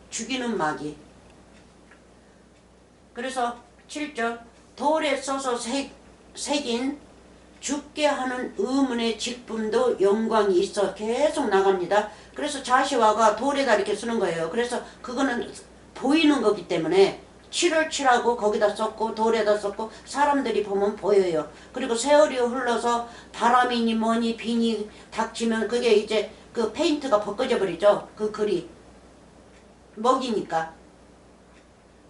죽이는 마귀. 그래서 7절 돌에 써서 새긴 죽게 하는 의문의 직분도 영광이 있어 계속 나갑니다. 그래서 자시화가 돌에다 이렇게 쓰는 거예요. 그래서 그거는 보이는 거기 때문에 칠을 칠하고 거기다 썼고 돌에다 썼고 사람들이 보면 보여요. 그리고 세월이 흘러서 바람이니 뭐니 비니 닥치면 그게 이제 그 페인트가 벗겨져 버리죠. 그 글이 먹이니까.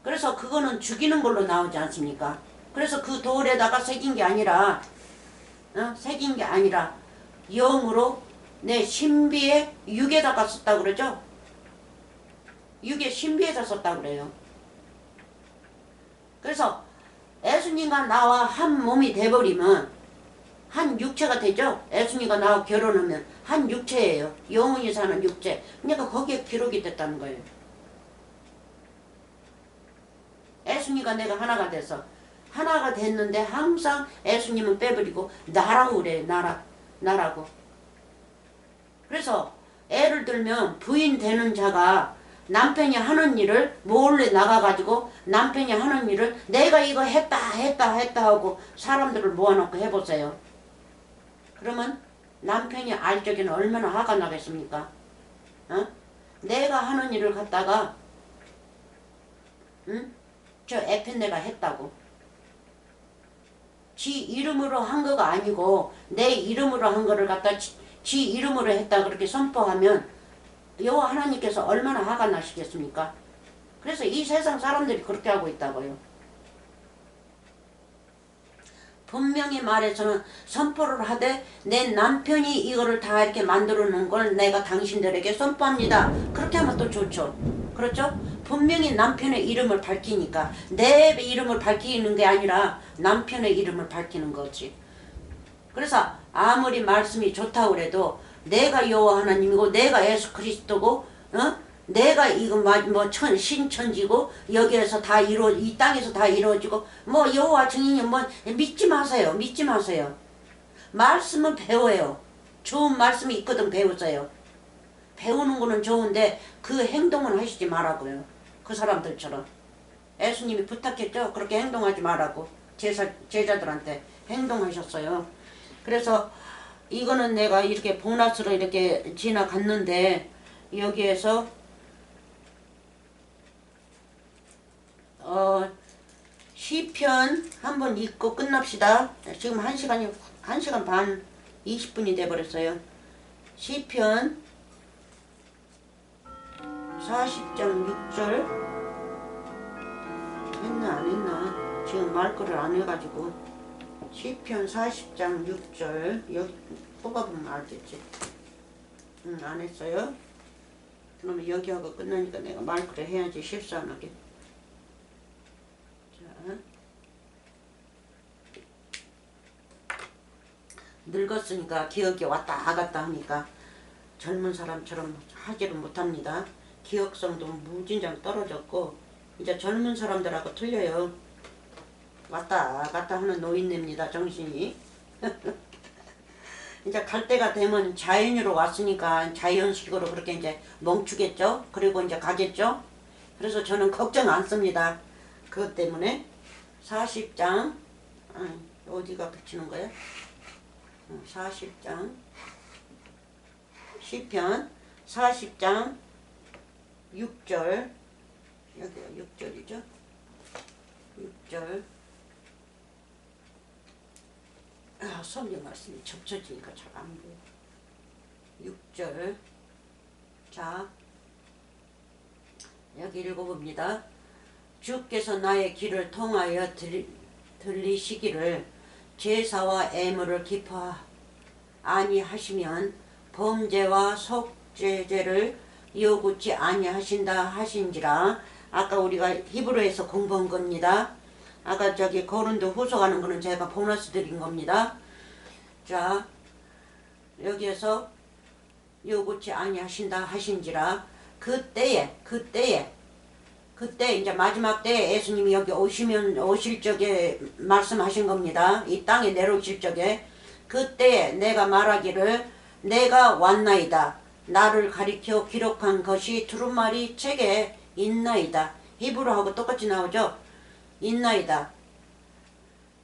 그래서 그거는 죽이는 걸로 나오지 않습니까? 그래서 그 돌에다가 새긴 게 아니라 영으로 내 신비의 육에다가 썼다고 그러죠. 육의 신비에다 썼다고 그래요. 그래서 예수님과 나와 한 몸이 돼버리면 한 육체가 되죠. 예수님과 나와 결혼하면 한 육체예요. 영원히 사는 육체. 그러니까 거기에 기록이 됐다는 거예요. 예수님과 내가 하나가 돼서 하나가 됐는데 항상 예수님은 빼버리고 나라고 그래요. 나라고. 그래서 예를 들면 부인 되는 자가 남편이 하는 일을 몰래 나가가지고 남편이 하는 일을 내가 이거 했다 하고 사람들을 모아놓고 해보세요. 그러면 남편이 알 적에는 얼마나 화가 나겠습니까? 내가 하는 일을 갖다가 저 에펜네가 했다고. 지 이름으로 한 거가 아니고 내 이름으로 한 거를 갖다 지 이름으로 했다 그렇게 선포하면 여호와 하나님께서 얼마나 화가 나시겠습니까? 그래서 이 세상 사람들이 그렇게 하고 있다고요. 분명히 말해서는 선포를 하되 내 남편이 이거를 다 이렇게 만들어 놓은 걸 내가 당신들에게 선포합니다. 그렇게 하면 또 좋죠. 그렇죠? 분명히 남편의 이름을 밝히니까 내 이름을 밝히는 게 아니라 남편의 이름을 밝히는 거지. 그래서 아무리 말씀이 좋다고 그래도 내가 여호와 하나님이고 내가 예수 그리스도고 내가 이거 뭐 신천지고 여기에서 다 이 땅에서 다 이루어지고 뭐 여호와 증인이 뭐 믿지 마세요. 믿지 마세요. 말씀은 배워요. 좋은 말씀이 있거든 배우세요. 배우는 거는 좋은데 그 행동은 하시지 말라고요. 그 사람들처럼. 예수님이 부탁했죠. 그렇게 행동하지 말라고. 제자들한테 행동하셨어요. 그래서 이거는 내가 이렇게 보너스로 이렇게 지나갔는데 여기에서 시편 한번 읽고 끝납시다. 지금 1시간 반 20분이 돼버렸어요. 시편 40장 6절 했나 안 했나 지금 말거를 안 해가지고 시편 40장 6절 여기 뽑아보면 알겠지. 안 했어요. 그러면 여기하고 끝나니까 내가 말거를 해야지 실수 안 하게. 자, 늙었으니까 기억이 왔다 갔다 하니까 젊은 사람처럼 하지를 못합니다. 기억성도 무진장 떨어졌고 이제 젊은 사람들하고 틀려요. 왔다 갔다 하는 노인네입니다. 정신이. 이제 갈 때가 되면 자연으로 왔으니까 자연식으로 그렇게 이제 멈추겠죠. 그리고 이제 가겠죠. 그래서 저는 걱정 안 씁니다. 그것 때문에 40장 어디가 붙이는 거야? 40장 시편 40장 6절 여기가 6절이죠. 6절 성경 말씀이 접쳐지니까 잘 안 보여. 6절 자 여기 읽어봅니다. 주께서 나의 길을 통하여 들리시기를 제사와 애물을 기뻐 아니하시면 범죄와 속죄죄를 이어붙지 아니하신다 하신지라. 아까 우리가 히브리에서 공부한 겁니다. 아까 저기 고린도 후서 가는 거는 제가 보너스 드린 겁니다. 자 여기에서 이어붙지 아니하신다 하신지라. 그때 이제 마지막 때 예수님이 여기 오실 적에 말씀하신 겁니다. 이 땅에 내려오실 적에 그때 내가 말하기를 내가 왔나이다. 나를 가리켜 기록한 것이 두루마리 책에 있나이다. 히브리하고 똑같이 나오죠. 있나이다.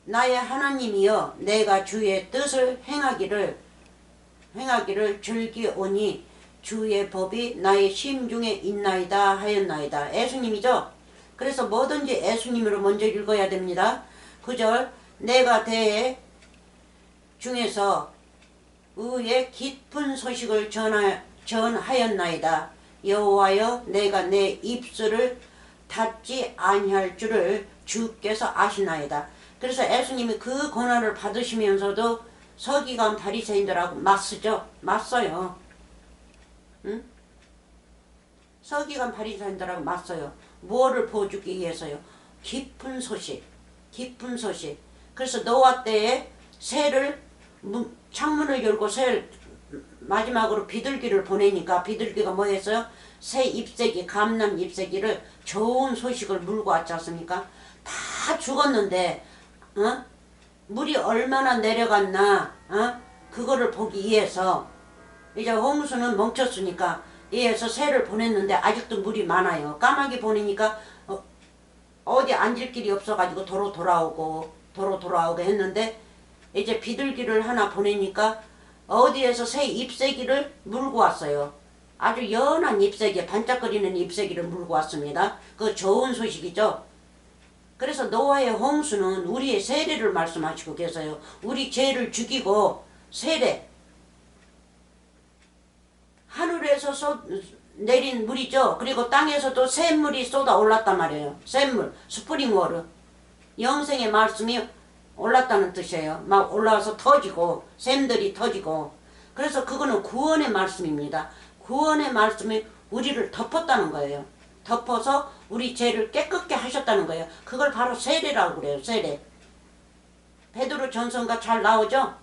나의 하나님이여 내가 주의 뜻을 행하기를 즐기오니 주의 법이 나의 심중에 있나이다 하였나이다. 예수님이죠. 그래서 뭐든지 예수님으로 먼저 읽어야 됩니다. 9절 내가 대해 중에서 의의 깊은 소식을 전하였나이다. 여호와여 내가 내 입술을 닫지 아니할 줄을 주께서 아시나이다. 그래서 예수님이 그 고난을 받으시면서도 서기관 바리새인들하고 맞서요. 응? 서기관 바리새인들하고 맞서요. 무엇을 보여주기 위해서요? 깊은 소식. 그래서 노아 때에 새를 창문을 열고 새 마지막으로 비둘기를 보내니까 비둘기가 뭐 했어요? 새 잎새기 감람 잎새기를 좋은 소식을 물고 왔지 않습니까? 다 죽었는데 물이 얼마나 내려갔나 그거를 보기 위해서 이제 홍수는 멈췄으니까 이에서 새를 보냈는데 아직도 물이 많아요. 까마귀 보내니까 어디 앉을 길이 없어가지고 도로 돌아오고 했는데 이제 비둘기를 하나 보내니까 어디에서 새 잎새기를 물고 왔어요. 아주 연한 잎새기, 반짝거리는 잎새기를 물고 왔습니다. 그 좋은 소식이죠. 그래서 노아의 홍수는 우리의 세례를 말씀하시고 계세요. 우리 죄를 죽이고 세례. 하늘에서 내린 물이죠. 그리고 땅에서도 샘물이 쏟아 올랐단 말이에요. 샘물, 스프링워터. 영생의 말씀이 올랐다는 뜻이에요. 막 올라와서 터지고 샘들이 터지고. 그래서 그거는 구원의 말씀입니다. 구원의 말씀이 우리를 덮었다는 거예요. 덮어서 우리 죄를 깨끗게 하셨다는 거예요. 그걸 바로 세례라고 그래요. 세례. 베드로 전서가 잘 나오죠?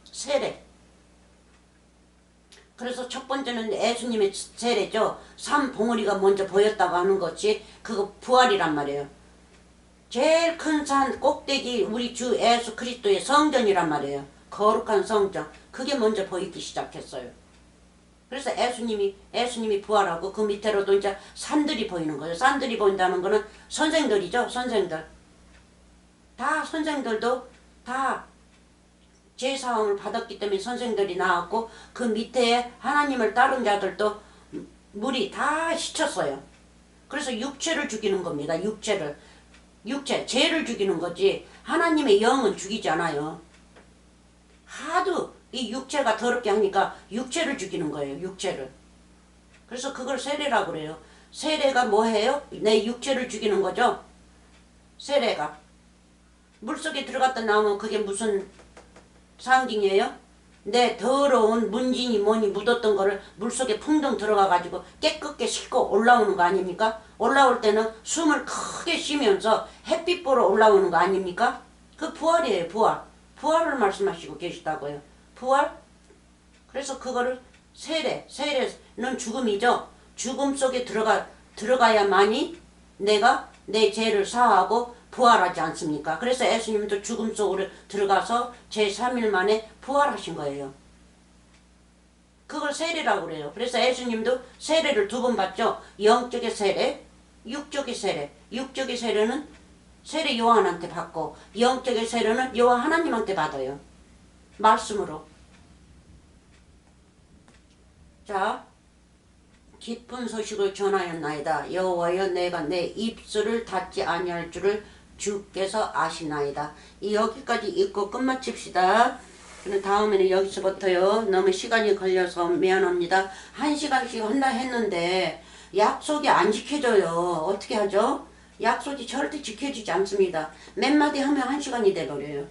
세례. 그래서 첫 번째는 예수님의 세례죠. 삼봉우리가 먼저 보였다고 하는 것이 그거 부활이란 말이에요. 제일 큰 산 꼭대기 우리 주 예수 그리스도의 성전이란 말이에요. 거룩한 성전. 그게 먼저 보이기 시작했어요. 그래서 예수님이 부활하고 그 밑으로도 이제 산들이 보이는 거예요. 산들이 보인다는 거는 선생들이죠. 선생들. 다 선생들도 다 제사함을 받았기 때문에 선생들이 나왔고 그 밑에 하나님을 따른 자들도 물이 다 씻혔어요. 그래서 육체를 죽이는 겁니다. 육체, 죄를 죽이는 거지 하나님의 영은 죽이지 않아요. 하도 이 육체가 더럽게 하니까 육체를 죽이는 거예요. 육체를. 그래서 그걸 세례라고 그래요. 세례가 뭐예요? 내 육체를 죽이는 거죠. 세례가. 물속에 들어갔다 나오면 그게 무슨 상징이에요? 내 더러운 문진이 뭐니 묻었던 거를 물속에 풍덩 들어가가지고 깨끗게 씻고 올라오는 거 아닙니까? 올라올 때는 숨을 크게 쉬면서 햇빛 보러 올라오는 거 아닙니까? 그 부활이에요. 부활. 부활을 말씀하시고 계시다고요. 부활? 그래서 그거를 세례는 죽음이죠. 죽음 속에 들어가야만이 내가 내 죄를 사하고 부활하지 않습니까? 그래서 예수님도 죽음 속으로 들어가서 제3일 만에 부활하신 거예요. 그걸 세례라고 그래요. 그래서 예수님도 세례를 2번 받죠. 영적의 세례, 육적의 세례. 육적의 세례는 세례 요한한테 받고 영적의 세례는 여호와 하나님한테 받아요. 말씀으로. 자, 기쁜 소식을 전하였나이다. 여호와여 내가 내 입술을 닫지 아니할 줄을 주께서 아시나이다. 여기까지 읽고 끝마칩시다. 그럼 다음에는 여기서부터요. 너무 시간이 걸려서 미안합니다. 1시간씩 한다 했는데 약속이 안 지켜져요. 어떻게 하죠? 약속이 절대 지켜지지 않습니다. 몇 마디 하면 1시간이 돼버려요.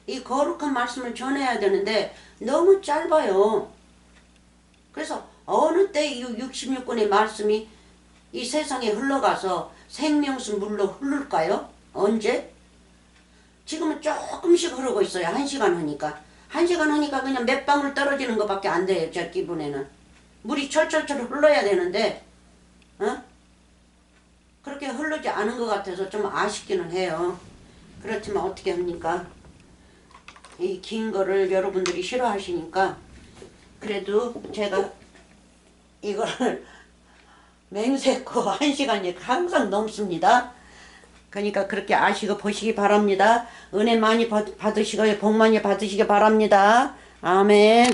이 거룩한 말씀을 전해야 되는데 너무 짧아요. 그래서 어느 때 이 66권의 말씀이 이 세상에 흘러가서 생명수 물로 흐를까요? 언제? 지금은 조금씩 흐르고 있어요. 1시간 하니까. 1시간 하니까 그냥 몇 방울 떨어지는 것밖에 안 돼요. 제 기분에는. 물이 철철철 흘러야 되는데 그렇게 흐르지 않은 것 같아서 좀 아쉽기는 해요. 그렇지만 어떻게 합니까? 이 긴 거를 여러분들이 싫어하시니까 그래도 제가 이걸 맹세코 1시간이 항상 넘습니다. 그러니까 그렇게 아시고 보시기 바랍니다. 은혜 많이 받으시고 복 많이 받으시기 바랍니다. 아멘.